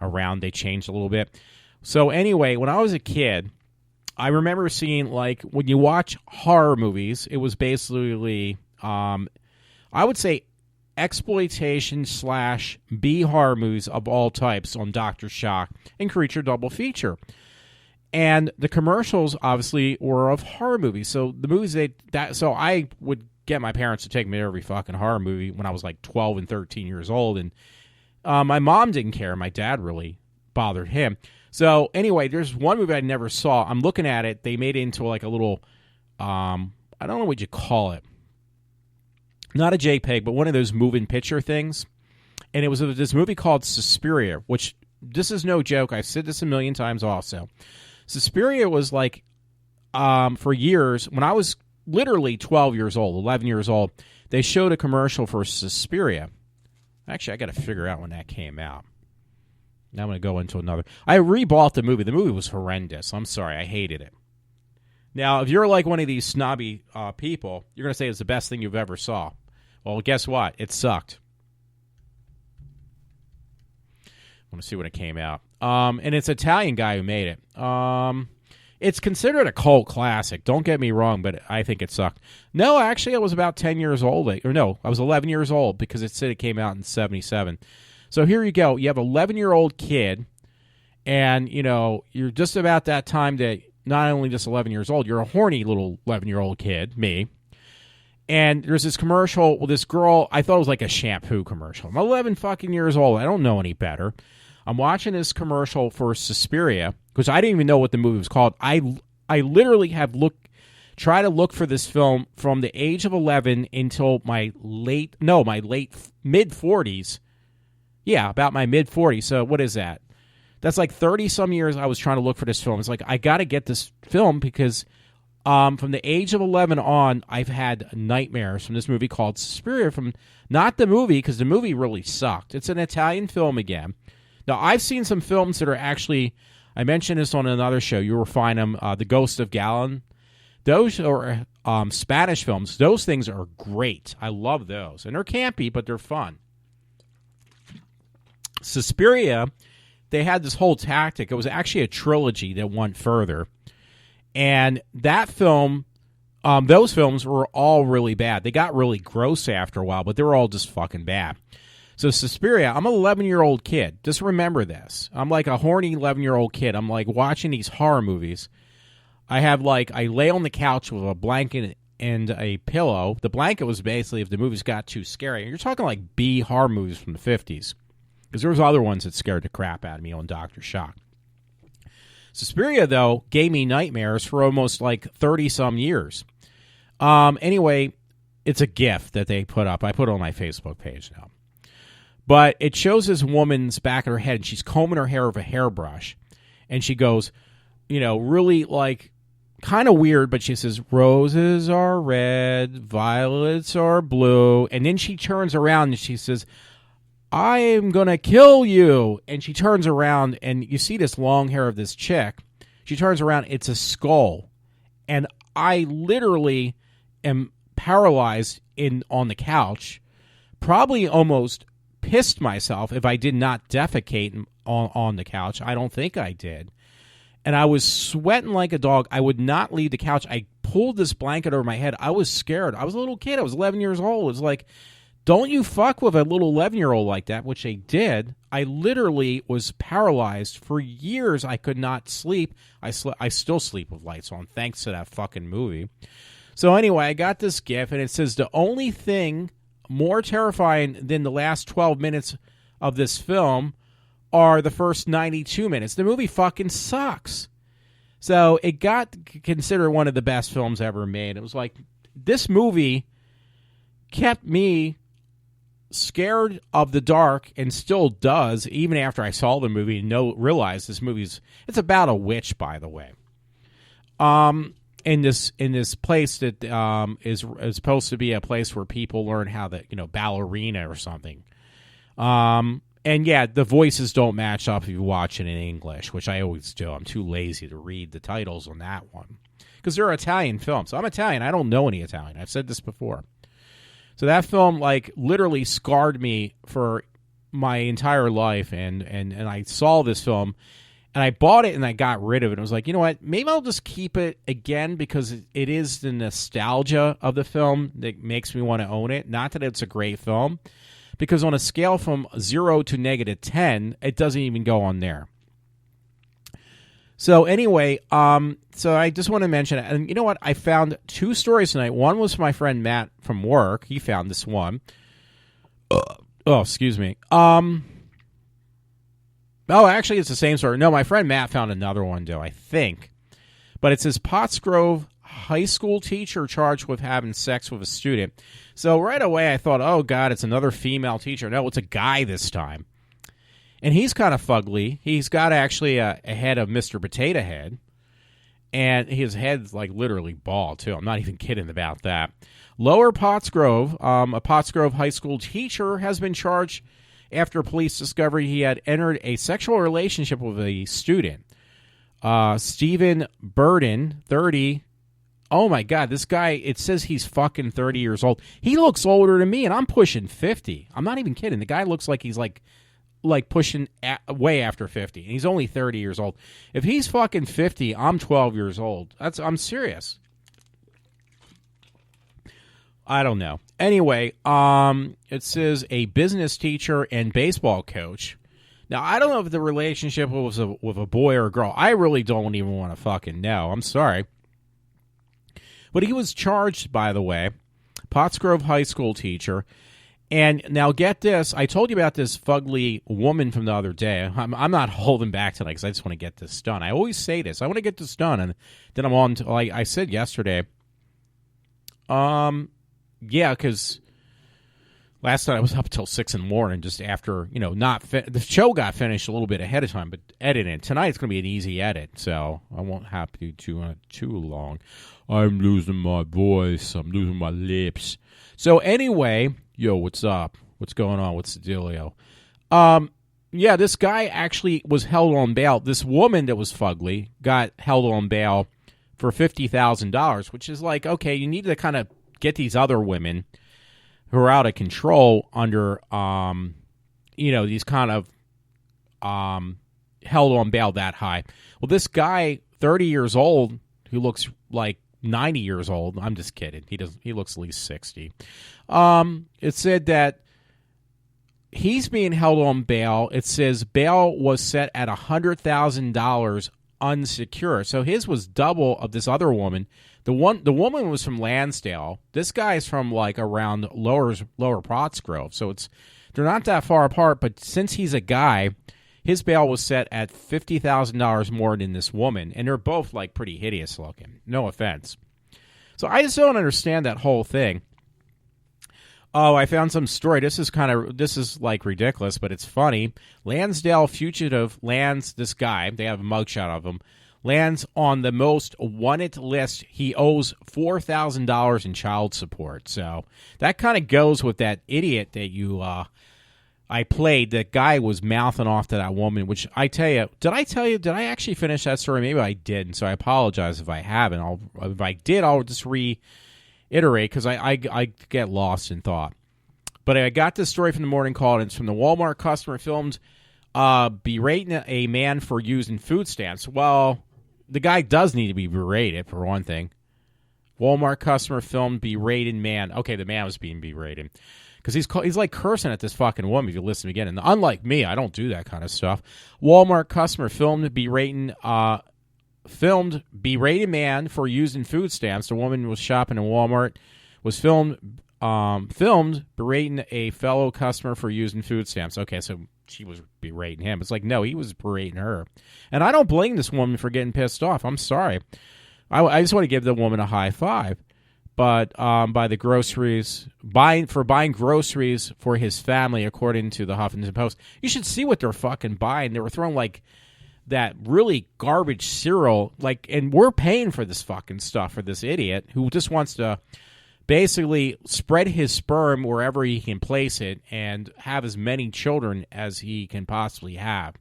around. They changed a little bit. So anyway, when I was a kid, I remember seeing, like, when you watch horror movies, it was basically, I would say, exploitation / B horror movies of all types on Dr. Shock and Creature Double Feature. And the commercials, obviously, were of horror movies. So the movies so I would get my parents to take me to every fucking horror movie when I was like 12 and 13 years old. And my mom didn't care. My dad really bothered him. So anyway, there's one movie I never saw. I'm looking at it. They made it into like a little, I don't know what you call it. Not a JPEG, but one of those moving picture things. And it was this movie called Suspiria, which this is no joke. I've said this a million times also. Suspiria was like, for years, when I was literally 12 years old, 11 years old, they showed a commercial for Suspiria. Actually, I got to figure out when that came out. Now I'm going to go into another. I rebought the movie. The movie was horrendous. I'm sorry. I hated it. Now, if you're like one of these snobby people, you're going to say it's the best thing you've ever saw. Well, guess what? It sucked. I want to see when it came out. And it's an Italian guy who made it. It's considered a cult classic. Don't get me wrong, but I think it sucked. No, actually, I was about 10 years old. Or no, I was 11 years old because it said it came out in 1977. So here you go. You have an 11-year-old kid, and, you know, you're just about that time that not only just 11 years old, you're a horny little 11-year-old kid, me. And there's this commercial with this girl. I thought it was like a shampoo commercial. I'm 11 fucking years old. I don't know any better. I'm watching this commercial for Suspiria because I didn't even know what the movie was called. I literally have try to look for this film from the age of 11 until my late mid-40s. Yeah, about my mid-40s. So what is that? That's like 30-some years I was trying to look for this film. It's like, I got to get this film because from the age of 11 on, I've had nightmares from this movie called Suspiria. From not the movie, because the movie really sucked. It's an Italian film again. Now, I've seen some films that are actually, I mentioned this on another show, you will find them, The Ghost of Galen. Those are Spanish films. Those things are great. I love those. And they're campy, but they're fun. Suspiria, they had this whole tactic. It was actually a trilogy that went further. And that film, those films were all really bad. They got really gross after a while, but they were all just fucking bad. So Suspiria, I'm an 11-year-old kid. Just remember this. I'm like a horny 11-year-old kid. I'm like watching these horror movies. I lay on the couch with a blanket and a pillow. The blanket was basically if the movies got too scary. You're talking like B horror movies from the 50s. Because there was other ones that scared the crap out of me on Dr. Shock. Suspiria, though, gave me nightmares for almost like 30-some years. Anyway, it's a GIF that they put up. I put it on my Facebook page now. But it shows this woman's back of her head, and she's combing her hair with a hairbrush. And she goes, you know, really like kind of weird, but she says, roses are red, violets are blue. And then she turns around and she says, I am going to kill you. And she turns around, and you see this long hair of this chick. She turns around. It's a skull. And I literally am paralyzed on the couch, probably almost pissed myself if I did not defecate on the couch. I don't think I did. And I was sweating like a dog. I would not leave the couch. I pulled this blanket over my head. I was scared. I was a little kid. I was 11 years old. It was like, Don't you fuck with a little 11-year-old like that, which they did. I literally was paralyzed for years. I could not sleep. I still sleep with lights on, thanks to that fucking movie. So anyway, I got this gift, and it says the only thing more terrifying than the last 12 minutes of this film are the first 92 minutes. The movie fucking sucks. So it got considered one of the best films ever made. It was like, this movie kept me scared of the dark, and still does, even after I saw the movie and realized this it's about a witch, by the way. In this place that is supposed to be a place where people learn how to, ballerina or something. And yeah, the voices don't match up if you watch it in English, which I always do. I'm too lazy to read the titles on that one because they're Italian films. I'm Italian. I don't know any Italian. I've said this before. So that film, literally scarred me for my entire life, and I saw this film, and I bought it, and I got rid of it. I was like, you know what? Maybe I'll just keep it again because it is the nostalgia of the film that makes me want to own it. Not that it's a great film, because on a scale from 0 to -10, it doesn't even go on there. So anyway, so I just want to mention it. And you know what? I found 2 stories tonight. One was my friend Matt from work. He found this one. Oh, excuse me. Oh, actually, it's the same story. No, my friend Matt found another one, though, I think. But it says Pottsgrove high school teacher charged with having sex with a student. So right away, I thought, oh, God, it's another female teacher. No, it's a guy this time. And he's kind of fugly. He's got actually a head of Mr. Potato Head. And his head's literally bald, too. I'm not even kidding about that. Lower Pottsgrove, a Pottsgrove high school teacher, has been charged after police discovered he had entered a sexual relationship with a student. Stephen Burden, 30. Oh, my God. This guy, it says he's fucking 30 years old. He looks older than me, and I'm pushing 50. I'm not even kidding. The guy looks like he's pushing way after 50, and he's only 30 years old. If he's fucking 50, I'm 12 years old. I'm serious. I don't know. Anyway, it says a business teacher and baseball coach. Now, I don't know if the relationship was with a boy or a girl. I really don't even want to fucking know. I'm sorry. But he was charged, by the way, Pottsgrove high school teacher. And now get this. I told you about this fugly woman from the other day. I'm not holding back tonight because I just want to get this done. I always say this. I want to get this done. And then I'm on to, like I said yesterday. Yeah, because last night I was up till 6 in the morning just after, the show got finished a little bit ahead of time, but editing. Tonight it's going to be an easy edit, so I won't have to do too long. I'm losing my voice. I'm losing my lips. So anyway... Yo, what's up? What's going on? What's the dealio? Yeah, this guy actually was held on bail. This woman that was fugly got held on bail for $50,000, which is like, okay, you need to kind of get these other women who are out of control under, these kind of held on bail that high. Well, this guy, 30 years old, who looks like 90 years old. I'm just kidding. He looks at least 60. It said that he's being held on bail. It says bail was set at $100,000 unsecure. So his was double of this other woman. The woman was from Lansdale. This guy's from around lower Pottsgrove. So they're not that far apart, but since he's a guy, his bail was set at $50,000 more than this woman, and they're both pretty hideous looking. No offense. So I just don't understand that whole thing. Oh, I found some story. This is ridiculous, but it's funny. Lansdale fugitive lands this guy. They have a mugshot of him. Lands on the most wanted list. He owes $4,000 in child support. So that kind of goes with that idiot that I played. That guy was mouthing off to that woman, which I tell you, did I actually finish that story? Maybe I didn't, so I apologize if I haven't. If I did, I'll just reiterate because I get lost in thought. But I got this story from the Morning Call, and it's from the Walmart customer filmed berating a man for using food stamps. Well, the guy does need to be berated, for one thing. Walmart customer filmed berating man. Okay, the man was being berated. because he's like cursing at this fucking woman if you listen again. And unlike me, I don't do that kind of stuff. Walmart customer filmed berating man for using food stamps. The woman was shopping in Walmart, was filmed berating a fellow customer for using food stamps. Okay, so she was berating him. It's like, no, he was berating her. And I don't blame this woman for getting pissed off. I'm sorry. I just want to give the woman a high five. But by the groceries, buying groceries for his family, according to the Huffington Post. You should see what they're fucking buying. They were throwing like that really garbage cereal, and we're paying for this fucking stuff for this idiot who just wants to basically spread his sperm wherever he can place it and have as many children as he can possibly have.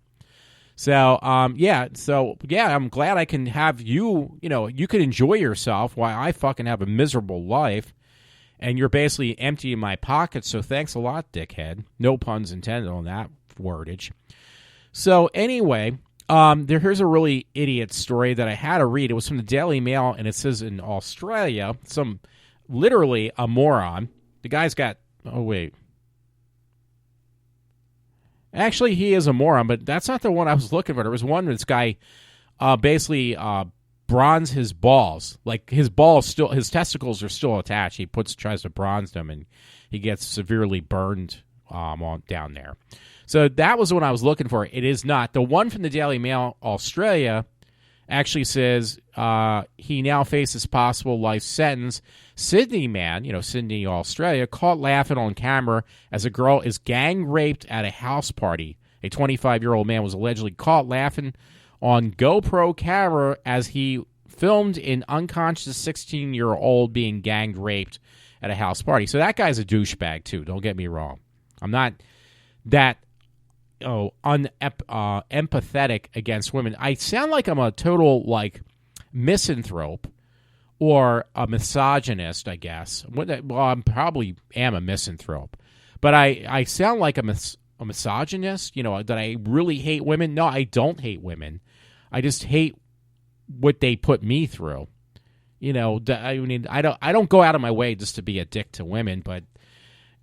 So, I'm glad I can have you, you can enjoy yourself while I fucking have a miserable life, and you're basically emptying my pockets, so thanks a lot, dickhead. No puns intended on that wordage. So, anyway, here's a really idiot story that I had to read. It was from the Daily Mail, and it says in Australia, literally a moron. The guy's got, actually, he is a moron, but that's not the one I was looking for. There was one where this guy basically bronze his balls. Like his testicles are still attached. He tries to bronze them, and he gets severely burned down there. So that was the one I was looking for. It is not. The one from the Daily Mail Australia actually says he now faces possible life sentence. Sydney man, Sydney, Australia, caught laughing on camera as a girl is gang raped at a house party. A 25-year-old man was allegedly caught laughing on GoPro camera as he filmed an unconscious 16-year-old being gang raped at a house party. So that guy's a douchebag too. Don't get me wrong. I'm not that empathetic against women. I sound like I'm a total misanthrope or a misogynist, I guess. Well, I probably am a misanthrope, but I sound like a misogynist. That I really hate women. No, I don't hate women. I just hate what they put me through. I don't go out of my way just to be a dick to women, but.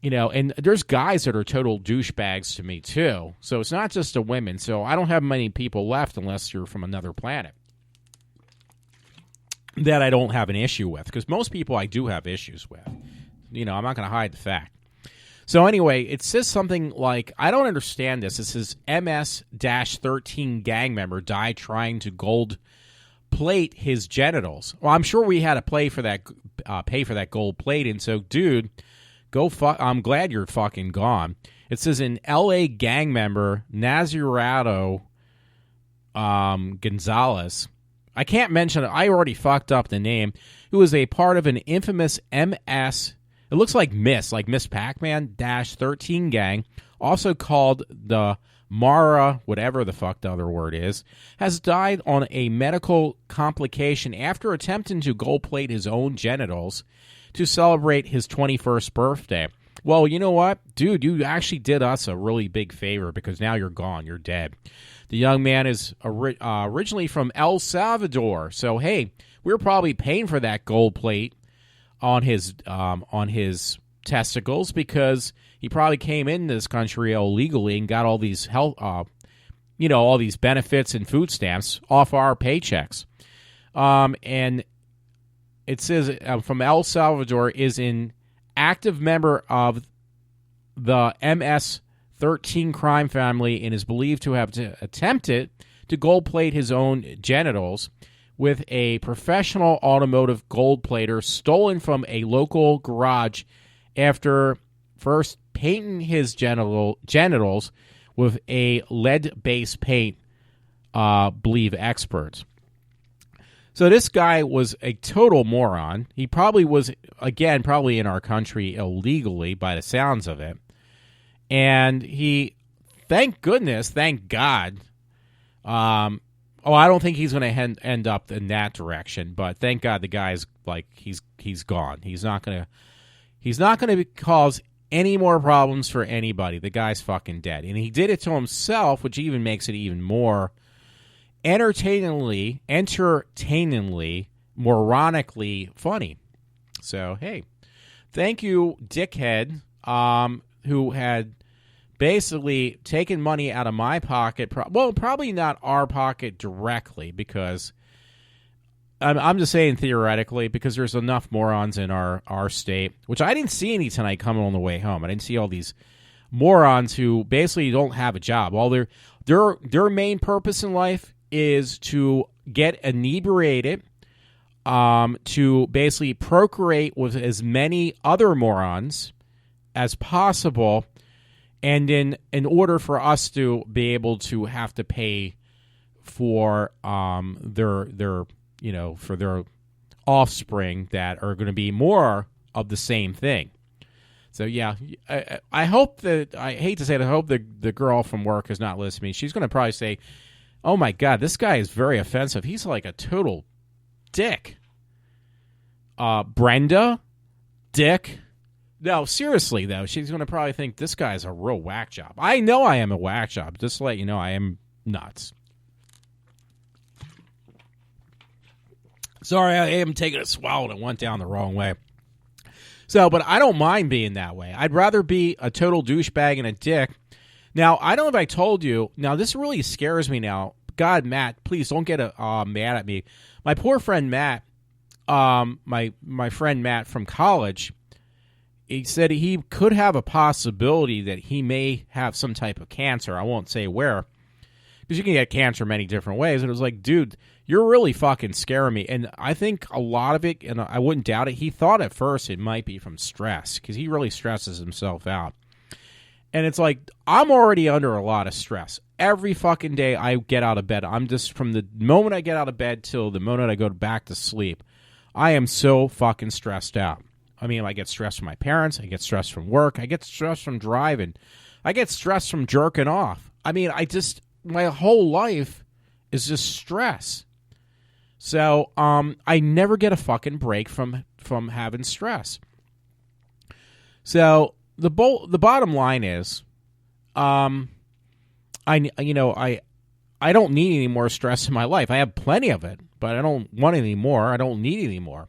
And there's guys that are total douchebags to me, too. So it's not just the women. So I don't have many people left unless you're from another planet that I don't have an issue with. Because most people I do have issues with. I'm not going to hide the fact. So anyway, it says something like, I don't understand this. It says MS-13 gang member died trying to gold plate his genitals. Well, I'm sure we had to pay for that gold plate. And so, dude... I'm glad you're fucking gone. It says an L.A. gang member, Nazirato Gonzalez. I can't mention it. I already fucked up the name. Who was a part of an infamous MS. It looks like Miss Pac-Man -13 gang, also called the Mara, whatever the fuck the other word is, has died on a medical complication after attempting to gold plate his own genitals to celebrate his 21st birthday. Well, you know what? Dude, you actually did us a really big favor because now you're gone. You're dead. The young man is originally from El Salvador. So, hey, we're probably paying for that gold plate on his testicles because he probably came into this country illegally and got all these health, all these benefits and food stamps off our paychecks. And it says from El Salvador is an active member of the MS-13 crime family and is believed to have attempted to gold plate his own genitals with a professional automotive gold plater stolen from a local garage after first painting his genitals with a lead-based paint, believe experts. So this guy was a total moron. He probably was, again, probably in our country illegally by the sounds of it. And he, thank God. I don't think he's going to end up in that direction. But thank God the guy's he's gone. He's not going to cause any more problems for anybody. The guy's fucking dead. And he did it to himself, which even makes it even more entertainingly, moronically funny. So, hey, thank you, dickhead. who had basically taken money out of my pocket. Probably not our pocket directly, because I'm just saying theoretically, because there's enough morons in our state, which I didn't see any tonight coming on the way home. I didn't see all these morons who basically don't have a job. All their main purpose in life is to get inebriated, to basically procreate with as many other morons as possible, and in order for us to be able to have to pay for their for their offspring that are going to be more of the same thing. So yeah, I hope that, I hate to say it, I hope the girl from work is not listening to me. She's going to probably say, "Oh my God, this guy is very offensive. He's like a total dick." Brenda, dick. No, seriously though, she's going to probably think this guy's a real whack job. I know I am a whack job. Just to let you know, I am nuts. Sorry, I am taking a swallow and it went down the wrong way. So, but I don't mind being that way. I'd rather be a total douchebag and a dick. Now, I don't know if I told you. Now, this really scares me now. God, Matt, please don't get mad at me. My poor friend Matt, my friend Matt from college, he said he could have a possibility that he may have some type of cancer. I won't say where, because you can get cancer many different ways. And it was like, dude, you're really fucking scaring me. And I think a lot of it, and I wouldn't doubt it, he thought at first it might be from stress, because he really stresses himself out. And it's like, I'm already under a lot of stress. Every fucking day I get out of bed, I'm just, from the moment I get out of bed till the moment I go back to sleep, I am so fucking stressed out. I mean, I get stressed from my parents, I get stressed from work, I get stressed from driving, I get stressed from jerking off. I mean, my whole life is just stress. So, I never get a fucking break from having stress. So, the bottom line is, I don't need any more stress in my life. I have plenty of it, but I don't want any more. I don't need any more.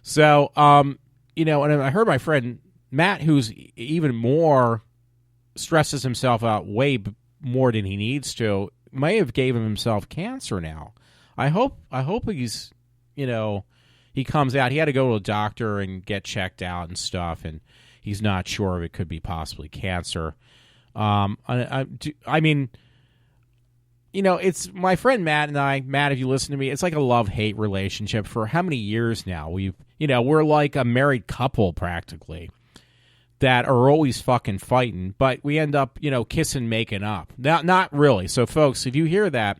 So, and I heard my friend Matt, who's even more, stresses himself out way more than he needs to, may have given himself cancer now. I hope he's, he comes out. He had to go to a doctor and get checked out and stuff, and he's not sure if it could be possibly cancer. I mean, it's my friend Matt and I. Matt, if you listen to me, it's like a love-hate relationship for how many years now? We're like a married couple practically that are always fucking fighting, but we end up, kissing, making up. Not really. So, folks, if you hear that,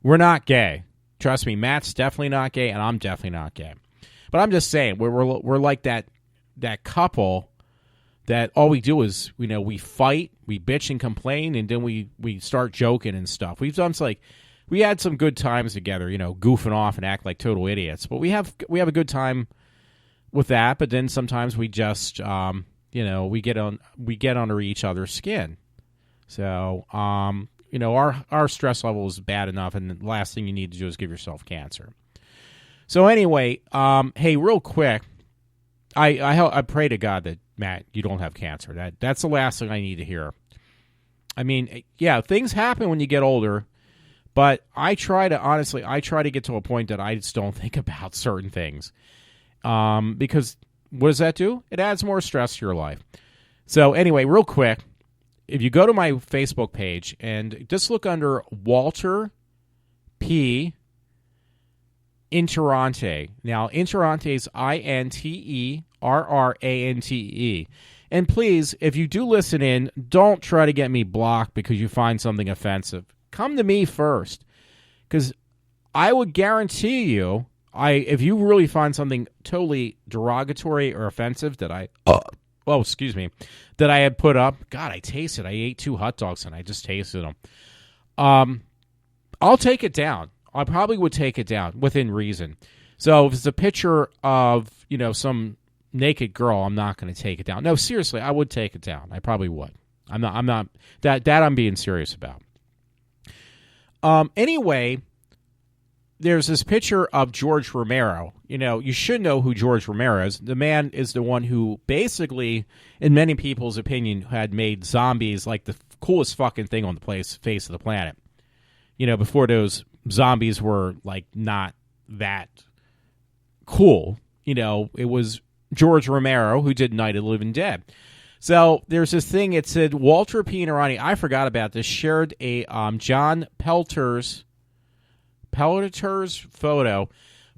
we're not gay. Trust me, Matt's definitely not gay, and I'm definitely not gay. But I'm just saying, we're like that couple that all we do is, we fight, we bitch and complain, and then we start joking and stuff. We had some good times together, goofing off and act like total idiots. But we have a good time with that. But then sometimes we just, we get under each other's skin. So, our stress level is bad enough, and the last thing you need to do is give yourself cancer. So anyway, hey, real quick, I pray to God that, Matt, you don't have cancer. That's the last thing I need to hear. I mean, yeah, things happen when you get older, but I try to get to a point that I just don't think about certain things. Because what does that do? It adds more stress to your life. So anyway, real quick, if you go to my Facebook page and just look under Walter P. Interrante. Now, Interrante is INTERRANTE. And please, if you do listen in, don't try to get me blocked because you find something offensive. Come to me first. Because I would guarantee you, if you really find something totally derogatory or offensive that that I had put up, God, I tasted. I ate 2 hot dogs and I just tasted them. I'll take it down. I probably would take it down within reason. So if it's a picture of, some naked girl, I'm not going to take it down. No, seriously, I would take it down. I probably would. I'm not that I'm being serious about. Anyway, there's this picture of George Romero. You know, you should know who George Romero is. The man is the one who basically, in many people's opinion, had made zombies like the coolest fucking thing on the face of the planet. You know, before those zombies were like not that cool. You know, it was George Romero who did Night of the Living Dead. So there's this thing. It said Walter Pinerani. I forgot about this. Shared a John Pelter's photo,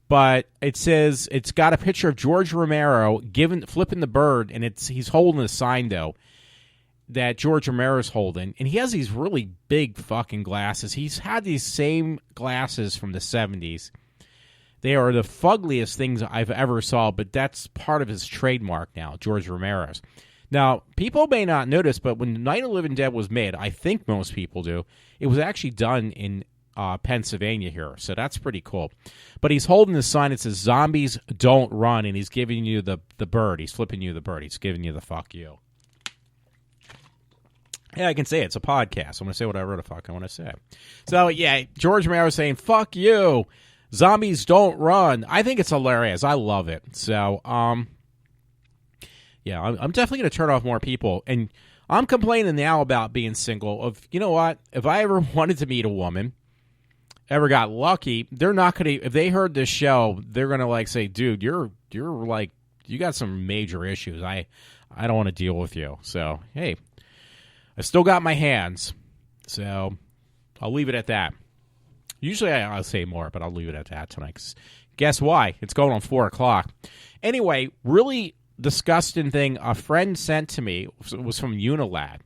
but it says it's got a picture of George Romero flipping the bird, and he's holding a sign though that George Romero's holding, and he has these really big fucking glasses. He's had these same glasses from the 70s. They are the fuggliest things I've ever saw, but that's part of his trademark now, George Romero's. Now, people may not notice, but when Night of the Living Dead was made, I think most people do, it was actually done in Pennsylvania here, so that's pretty cool. But he's holding the sign that says "Zombies don't run," and he's giving you the bird. He's flipping you the bird. He's giving you the fuck you. Yeah, I can say it. It's a podcast. I'm going to say whatever the fuck I want to say. So, yeah, George Romero saying, "Fuck you. Zombies don't run." I think it's hilarious. I love it. So, yeah, I'm definitely going to turn off more people. And I'm complaining now about being single. You know what? If I ever wanted to meet a woman, ever got lucky, they're not going to, if they heard this show, they're going to like say, dude, you're like, you got some major issues. I don't want to deal with you. So, hey, I still got my hands. So I'll leave it at that. Usually I'll say more, but I'll leave it at that tonight. 'Cause guess why? It's going on 4 o'clock. Anyway, really disgusting thing a friend sent to me was from Unilad.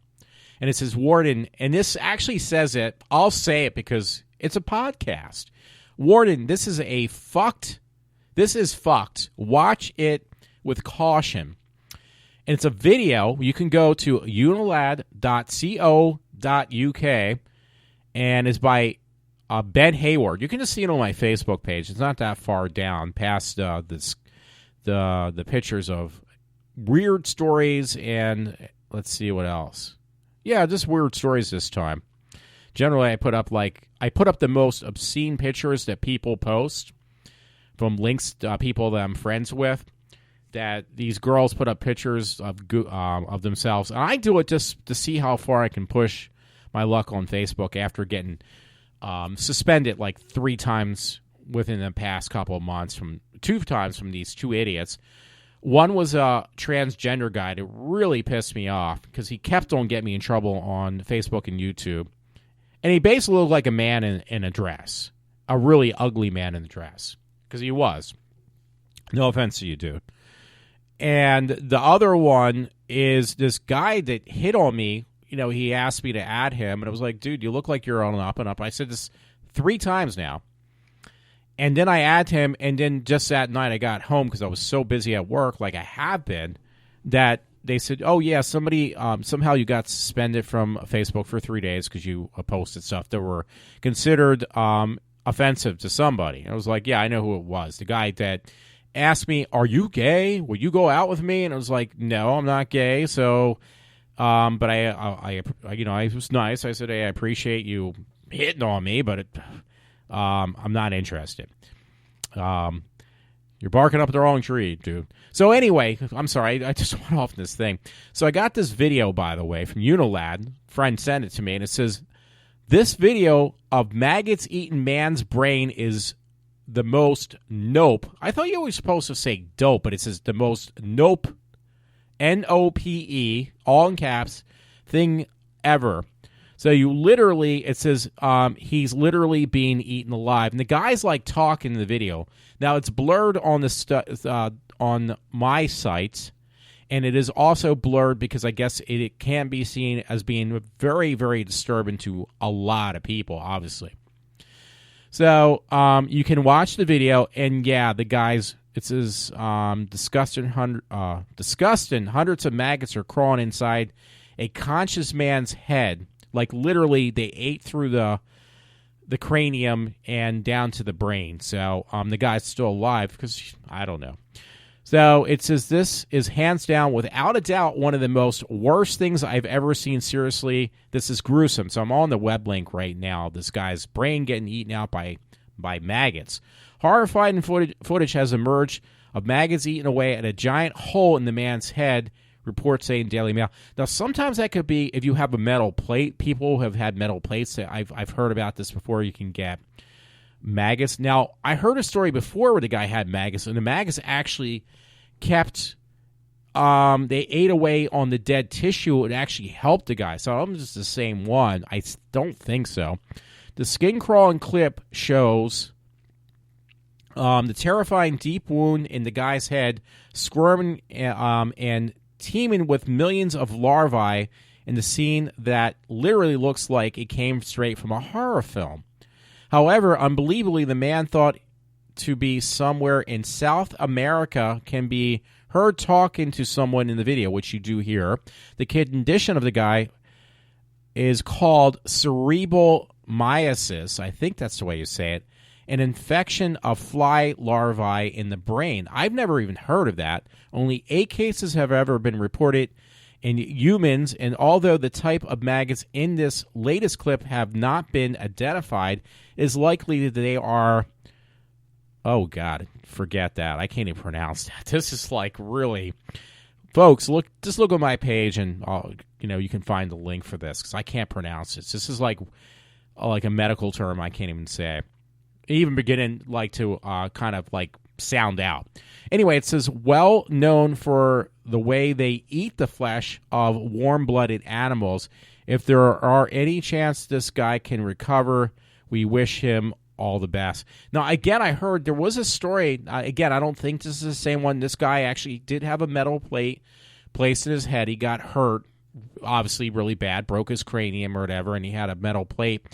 And it says, Warden, and this actually says it. I'll say it because it's a podcast. Warden, this is fucked. Watch it with caution. And it's a video. You can go to unilad.co.uk, and it's by Ben Hayward. You can just see it on my Facebook page. It's not that far down past the pictures of weird stories, and let's see what else. Yeah, just weird stories this time. Generally, I put up the most obscene pictures that people post from links to people that I'm friends with. That these girls put up pictures of themselves, and I do it just to see how far I can push my luck on Facebook after getting suspended like 3 times within the past couple of months from 2 times from these 2 idiots. One was a transgender guy that really pissed me off because he kept on getting me in trouble on Facebook and YouTube. And he basically looked like a man in a dress. A really ugly man in a dress. Because he was. No offense to you, dude. And the other one is this guy that hit on me. You know, he asked me to add him. And I was like, dude, you look like you're on an up and up. I said this 3 times now. And then I add him, and then just that night I got home because I was so busy at work, like I have been, that they said, oh, yeah, somebody, somehow you got suspended from Facebook for 3 days because you posted stuff that were considered offensive to somebody. And I was like, yeah, I know who it was. The guy that asked me, are you gay? Will you go out with me? And I was like, no, I'm not gay. So, but I was nice. I said, hey, I appreciate you hitting on me, but I'm not interested. You're barking up the wrong tree, dude. So anyway, I'm sorry. I just went off this thing. So I got this video, by the way, from Unilad. Friend sent it to me, and it says, this video of maggots eating man's brain is the most nope. I thought you were supposed to say dope, but it says the most nope, N-O-P-E, all in caps, thing ever. So you literally, it says he's literally being eaten alive. And the guy's like talking in the video. Now it's blurred on on my sites, and it is also blurred because I guess it can be seen as being very, very disturbing to a lot of people, obviously. So you can watch the video, and yeah, the guys, it says disgusting hundreds of maggots are crawling inside a conscious man's head. Like, literally, they ate through the cranium and down to the brain. So the guy's still alive because, I don't know. So it says this is hands down, without a doubt, one of the most worst things I've ever seen. Seriously, this is gruesome. So I'm on the web link right now. This guy's brain getting eaten out by by maggots. Horrifying footage has emerged of maggots eating away at a giant hole in the man's head, reports say in Daily Mail. Now, sometimes that could be if you have a metal plate. People have had metal plates. I've heard about this before. You can get maggots. Now, I heard a story before where the guy had maggots, and the maggots actually kept... they ate away on the dead tissue. It actually helped the guy. So I'm just the same one. I don't think so. The skin crawling clip shows the terrifying deep wound in the guy's head, squirming and teeming with millions of larvae in the scene that literally looks like it came straight from a horror film. However, unbelievably, the man thought to be somewhere in South America can be heard talking to someone in the video, which you do hear. The condition of the guy is called cerebral myosis. I think that's the way you say it. An infection of fly larvae in the brain. I've never even heard of that. Only 8 cases have ever been reported in humans, and although the type of maggots in this latest clip have not been identified, it is likely that they are... Oh, God, forget that. I can't even pronounce that. This is like really... Folks, just look at my page and you can find the link for this because I can't pronounce it. This is like a medical term I can't even say. Even beginning to kind of like sound out. Anyway, it says, well known for the way they eat the flesh of warm-blooded animals. If there are any chance this guy can recover, we wish him all the best. Now, again, I heard there was a story. Again, I don't think this is the same one. This guy actually did have a metal plate placed in his head. He got hurt, obviously really bad, broke his cranium or whatever, and he had a metal plate.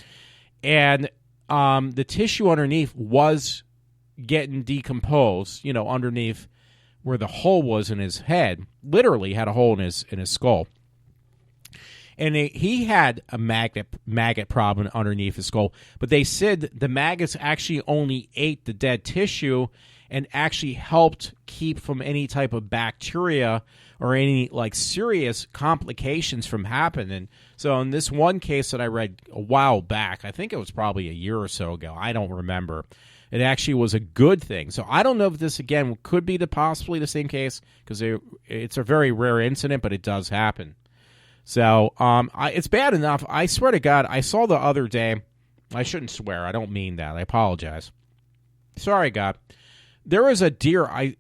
And the tissue underneath was getting decomposed, underneath where the hole was in his head. Literally had a hole in his skull. And he had a maggot problem underneath his skull. But they said the maggots actually only ate the dead tissue and actually helped keep from any type of bacteria or any serious complications from happening. So in this one case that I read a while back, I think it was probably a year or so ago, I don't remember, it actually was a good thing. So I don't know if this, again, could be possibly the same case because it's a very rare incident, but it does happen. So it's bad enough. I swear to God, I saw the other day, I shouldn't swear, I don't mean that, I apologize. Sorry, God. There was a deer,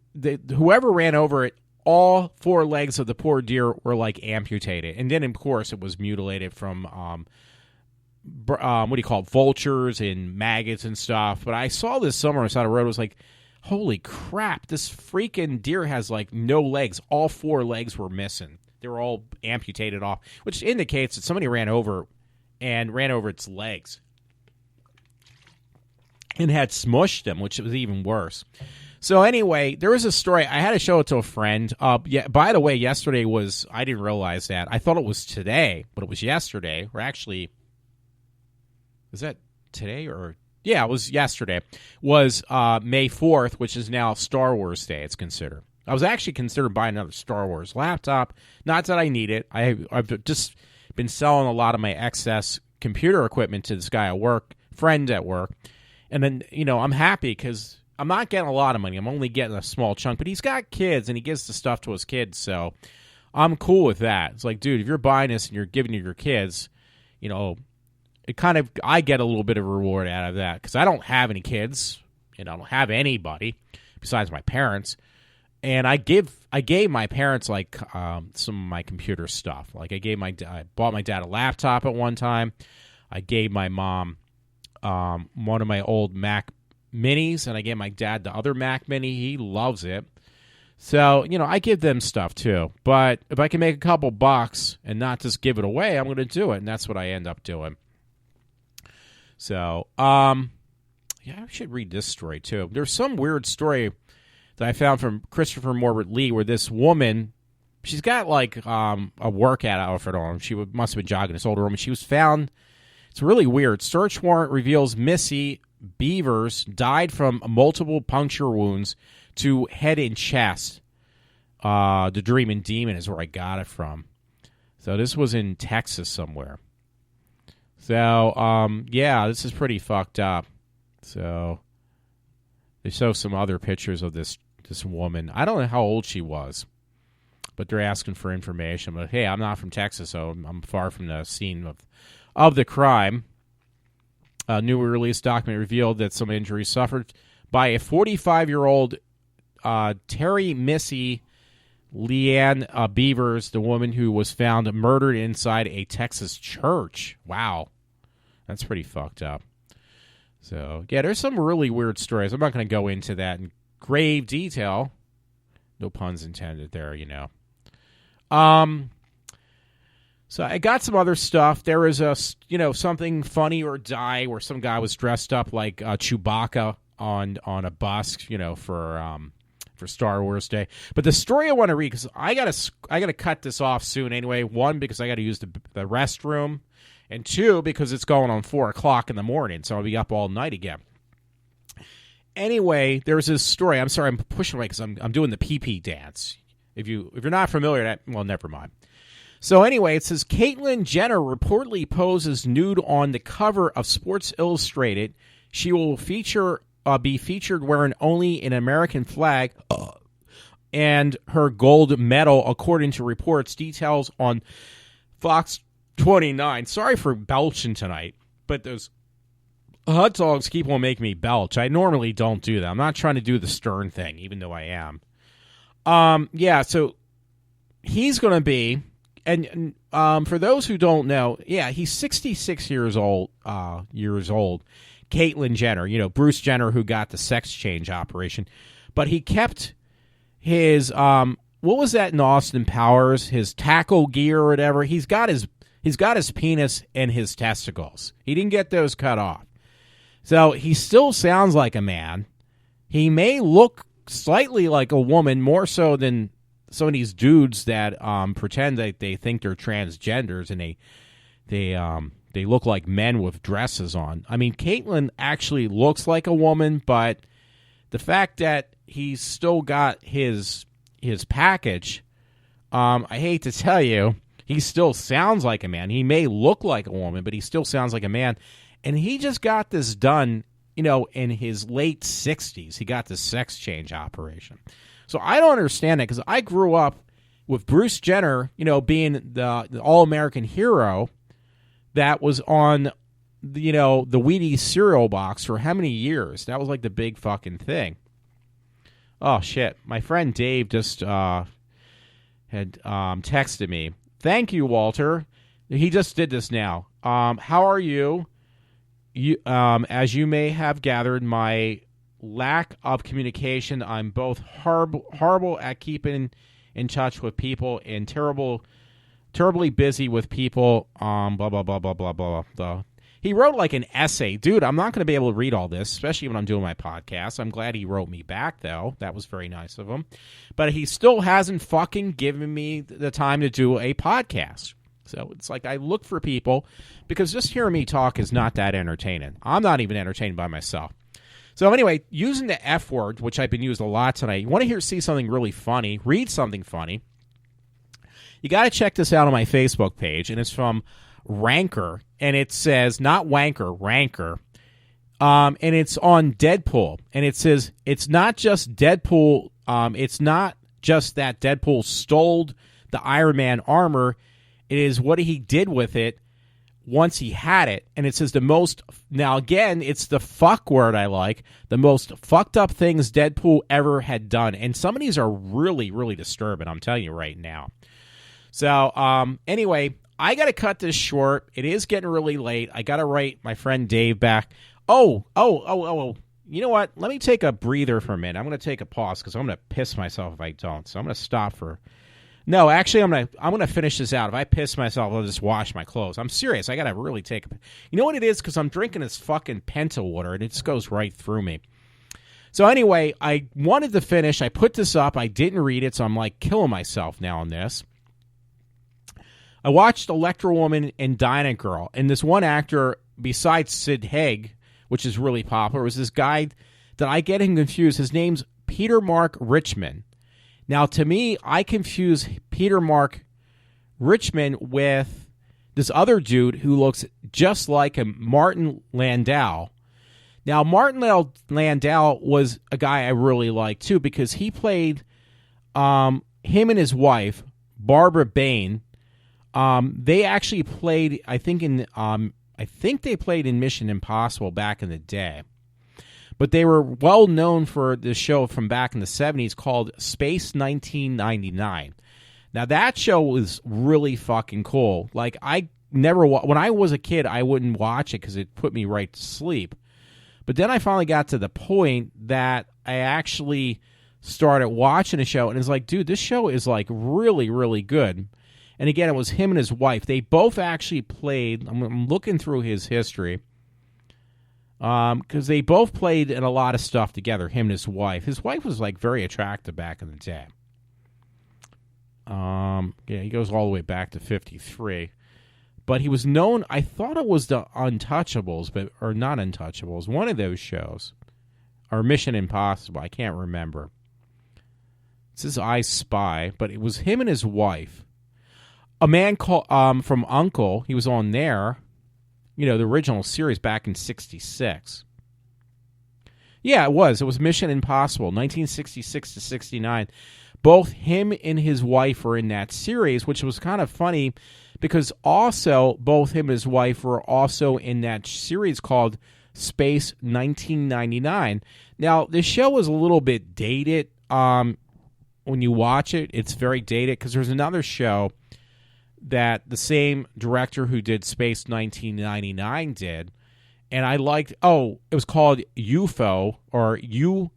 whoever ran over it, all 4 legs of the poor deer were amputated. And then, of course, it was mutilated from, vultures and maggots and stuff. But I saw this somewhere on the side of the road. It was like, holy crap, this freaking deer has no legs. All 4 legs were missing. They were all amputated off, which indicates that somebody ran over its legs and had smushed them, which was even worse. So anyway, there was a story. I had to show it to a friend. By the way, yesterday was, I didn't realize that. I thought it was today, but it was yesterday. Or actually, is that today or? Yeah, it was yesterday. Was May 4th, which is now Star Wars Day, it's considered. I was actually considering buying another Star Wars laptop. Not that I need it. I've just been selling a lot of my excess computer equipment to this guy at work, friend at work. And then, I'm happy because I'm not getting a lot of money. I'm only getting a small chunk. But he's got kids, and he gives the stuff to his kids. So I'm cool with that. It's like, dude, if you're buying this and you're giving it to your kids, it kind of, I get a little bit of a reward out of that because I don't have any kids. I don't have anybody besides my parents. And I gave my parents some of my computer stuff. I bought my dad a laptop at one time. I gave my mom one of my old Mac Minis, and I gave my dad the other Mac Mini. He loves it. So, I give them stuff too. But if I can make a couple bucks and not just give it away, I'm going to do it, and that's what I end up doing. So, I should read this story too. There's some weird story that I found from Christopher Morbert Lee where this woman, she's got a workout outfit on. She must have been jogging, this older woman. She was found, it's really weird. Search warrant reveals Missy Beavers died from multiple puncture wounds to head and chest. The Dreamin' Demon is where I got it from. So this was in Texas somewhere. So, this is pretty fucked up. So they show some other pictures of this woman. I don't know how old she was, but they're asking for information. But hey, I'm not from Texas, so I'm far from the scene of the crime. A newly released document revealed that some injuries suffered by a 45-year-old Terry Missy Leanne Beavers, the woman who was found murdered inside a Texas church. Wow. That's pretty fucked up. So, yeah, there's some really weird stories. I'm not going to go into that in grave detail. No puns intended there, you know. So I got some other stuff. There was something funny or die where some guy was dressed up like Chewbacca on a bus, for Star Wars Day. But the story I want to read, because I gotta cut this off soon anyway. One, because I got to use the restroom, and two, because it's going on 4:00 in the morning, so I'll be up all night again. Anyway, there's this story. I'm sorry, I'm pushing away because I'm doing the pee-pee dance. If you're not familiar, well, never mind. So anyway, it says Caitlyn Jenner reportedly poses nude on the cover of Sports Illustrated. She will be featured wearing only an American flag and her gold medal, according to reports. Details on Fox 29. Sorry for belching tonight, but those hot dogs keep on making me belch. I normally don't do that. I'm not trying to do the Stern thing, even though I am. Yeah, so he's going to be... And for those who don't know, yeah, he's 66 years old. Caitlyn Jenner, Bruce Jenner, who got the sex change operation, but he kept his what was that in Austin Powers? His tackle gear or whatever. He's got his penis and his testicles. He didn't get those cut off, so he still sounds like a man. He may look slightly like a woman, more so than some of these dudes that pretend that they think they're transgenders and they look like men with dresses on. I mean, Caitlyn actually looks like a woman, but the fact that he's still got his package, I hate to tell you, he still sounds like a man. He may look like a woman, but he still sounds like a man. And he just got this done, in his late 60s. He got this sex change operation. So I don't understand that, because I grew up with Bruce Jenner, being the all-American hero that was on, the Wheaties cereal box for how many years? That was like the big fucking thing. Oh, shit. My friend Dave just had texted me. Thank you, Walter. He just did this now. How are you? As you may have gathered, my lack of communication. I'm both horrible at keeping in touch with people and terribly busy with people. Blah, blah, blah, blah, blah, blah, blah. He wrote like an essay. Dude, I'm not going to be able to read all this, especially when I'm doing my podcast. I'm glad he wrote me back, though. That was very nice of him. But he still hasn't fucking given me the time to do a podcast. So it's like I look for people, because just hearing me talk is not that entertaining. I'm not even entertained by myself. So anyway, using the F word, which I've been used a lot tonight, you want to see something really funny, read something funny, you got to check this out on my Facebook page, and it's from Ranker, and it says, not Wanker, Ranker, and it's on Deadpool, and it says, it's not just Deadpool, it's not just that Deadpool stole the Iron Man armor, it is what he did with it once he had it. And it says now again, it's the fuck word I like, the most fucked up things Deadpool ever had done. And some of these are really, really disturbing, I'm telling you right now. So, anyway, I got to cut this short. It is getting really late. I got to write my friend Dave back. Oh. You know what? Let me take a breather for a minute. I'm going to take a pause, because I'm going to piss myself if I don't. So I'm going to stop for... No, actually, I'm gonna finish this out. If I piss myself, I'll just wash my clothes. I'm serious. I gotta really take. You know what it is? Because I'm drinking this fucking Penta water, and it just goes right through me. So anyway, I wanted to finish. I put this up. I didn't read it, so I'm like killing myself now on this. I watched Electra Woman and Dinah Girl, and this one actor besides Sid Haig, which is really popular, was this guy that I get him confused. His name's Peter Mark Richmond. Now, to me, I confuse Peter Mark Richmond with this other dude who looks just like him, Martin Landau. Now, Martin Landau was a guy I really liked, too, because he played him and his wife, Barbara Bain. They actually played, I think they played in Mission Impossible back in the day. But they were well known for this show from back in the 70s called Space 1999. Now, that show was really fucking cool. Like, when I was a kid, I wouldn't watch it because it put me right to sleep. But then I finally got to the point that I actually started watching the show, and it's like, dude, this show is like really, really good. And again, it was him and his wife. They both actually played. I'm looking through his history because they both played in a lot of stuff together. Him and his wife. His wife was like very attractive back in the day. Yeah, he goes all the way back to 1953. But he was known, I thought it was the Untouchables, or not Untouchables, one of those shows. Or Mission Impossible, I can't remember. It says I Spy, but it was him and his wife. A man called from Uncle, he was on there, the original series back in 1966. Yeah, it was. It was Mission Impossible, 1966 to 1969. Both him and his wife were in that series, which was kind of funny because also both him and his wife were also in that series called Space 1999. Now, this show is a little bit dated. When you watch it, it's very dated because there's another show that the same director who did Space 1999 did, and I liked, it was called UFO or UFO.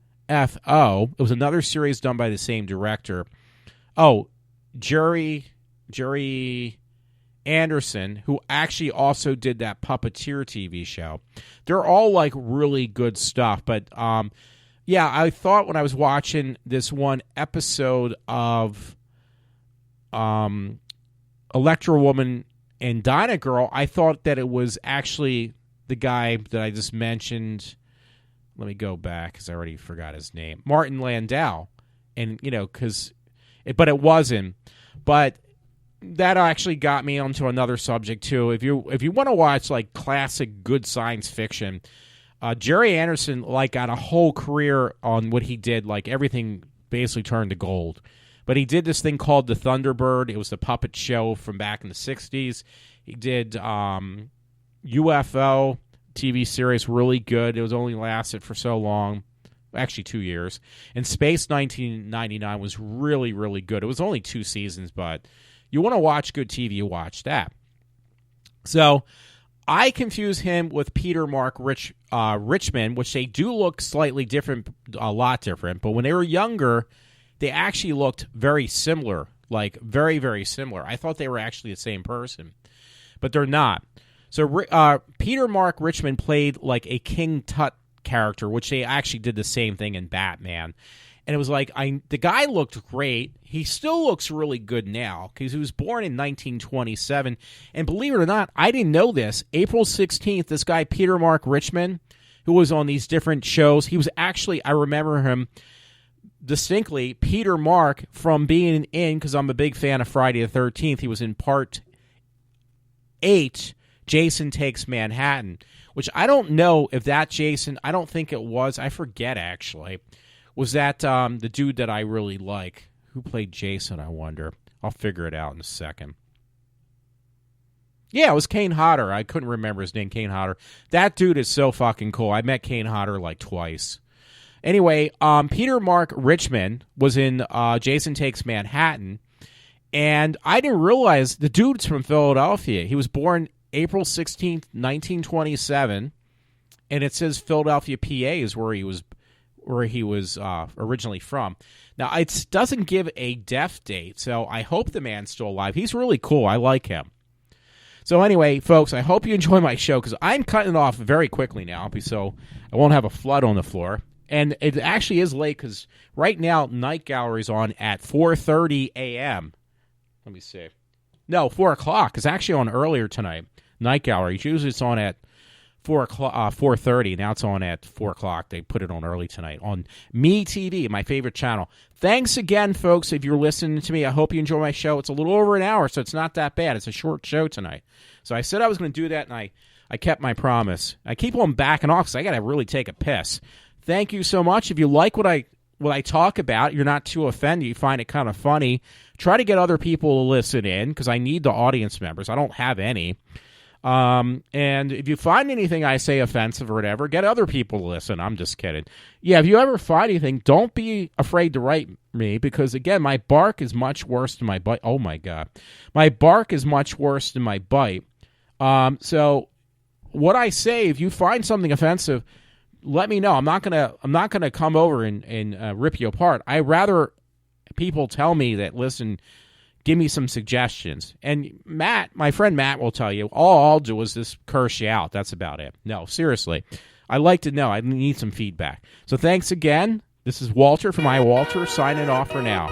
It was another series done by the same director. Jerry Anderson, who actually also did that Puppeteer TV show. They're all like really good stuff, but yeah, I thought when I was watching this one episode of Electra Woman and Dyna Girl, I thought that it was actually the guy that I just mentioned. Let me go back because I already forgot his name. Martin Landau. And, but it wasn't. But that actually got me onto another subject, too. If you want to watch, like, classic good science fiction, Jerry Anderson, like, got a whole career on what he did. Like, everything basically turned to gold. But he did this thing called The Thunderbird. It was the puppet show from back in the 1960s. He did UFO TV series, really good. It was only lasted for so long. Actually, 2 years. And Space 1999 was really, really good. It was only 2 seasons, but you want to watch good TV, you watch that. So I confuse him with Peter Mark Richmond, which they do look slightly different, a lot different. But when they were younger, they actually looked very similar, like very, very similar. I thought they were actually the same person, but they're not. So Peter Mark Richmond played like a King Tut character, which they actually did the same thing in Batman. And it was like, the guy looked great. He still looks really good now because he was born in 1927. And believe it or not, I didn't know this. April 16th, this guy, Peter Mark Richmond, who was on these different shows, he was actually, I remember him distinctly, Peter Mark, from being in, because I'm a big fan of Friday the 13th, he was in part 8, Jason Takes Manhattan, which I don't know if that Jason, I don't think it was, I forget actually, was that the dude that I really like. Who played Jason, I wonder? I'll figure it out in a second. Yeah, it was Kane Hodder. I couldn't remember his name, Kane Hodder. That dude is so fucking cool. I met Kane Hodder like twice. Anyway, Peter Mark Richmond was in Jason Takes Manhattan, and I didn't realize the dude's from Philadelphia. He was born April 16th, 1927, and it says Philadelphia, PA is where he was originally from. Now, it doesn't give a death date, so I hope the man's still alive. He's really cool. I like him. So anyway, folks, I hope you enjoy my show, because I'm cutting it off very quickly now, so I won't have a flood on the floor. And it actually is late, because right now, Night Gallery's on at 4:30 a.m. Let me see. No, 4 o'clock. It's actually on earlier tonight. Night Gallery. Usually it's on at 4:30. Now it's on at 4 o'clock. They put it on early tonight on Me TV, my favorite channel. Thanks again, folks, if you're listening to me. I hope you enjoy my show. It's a little over an hour, so it's not that bad. It's a short show tonight. So I said I was going to do that, and I kept my promise. I keep on backing off because I got to really take a piss. Thank you so much. If you like what I talk about, you're not too offended, you find it kind of funny, try to get other people to listen in because I need the audience members. I don't have any. And if you find anything I say offensive or whatever, get other people to listen. I'm just kidding. Yeah, if you ever find anything, don't be afraid to write me because, again, my bark is much worse than my bite. Oh, my God. My bark is much worse than my bite. So what I say, if you find something offensive, let me know. I'm not gonna come over and rip you apart. I rather people tell me that, listen, give me some suggestions. And Matt, my friend Matt, will tell you, all I'll do is just curse you out. That's about it. No, seriously. I like to know. I need some feedback. So thanks again. This is Walter from iWalter signing off for now.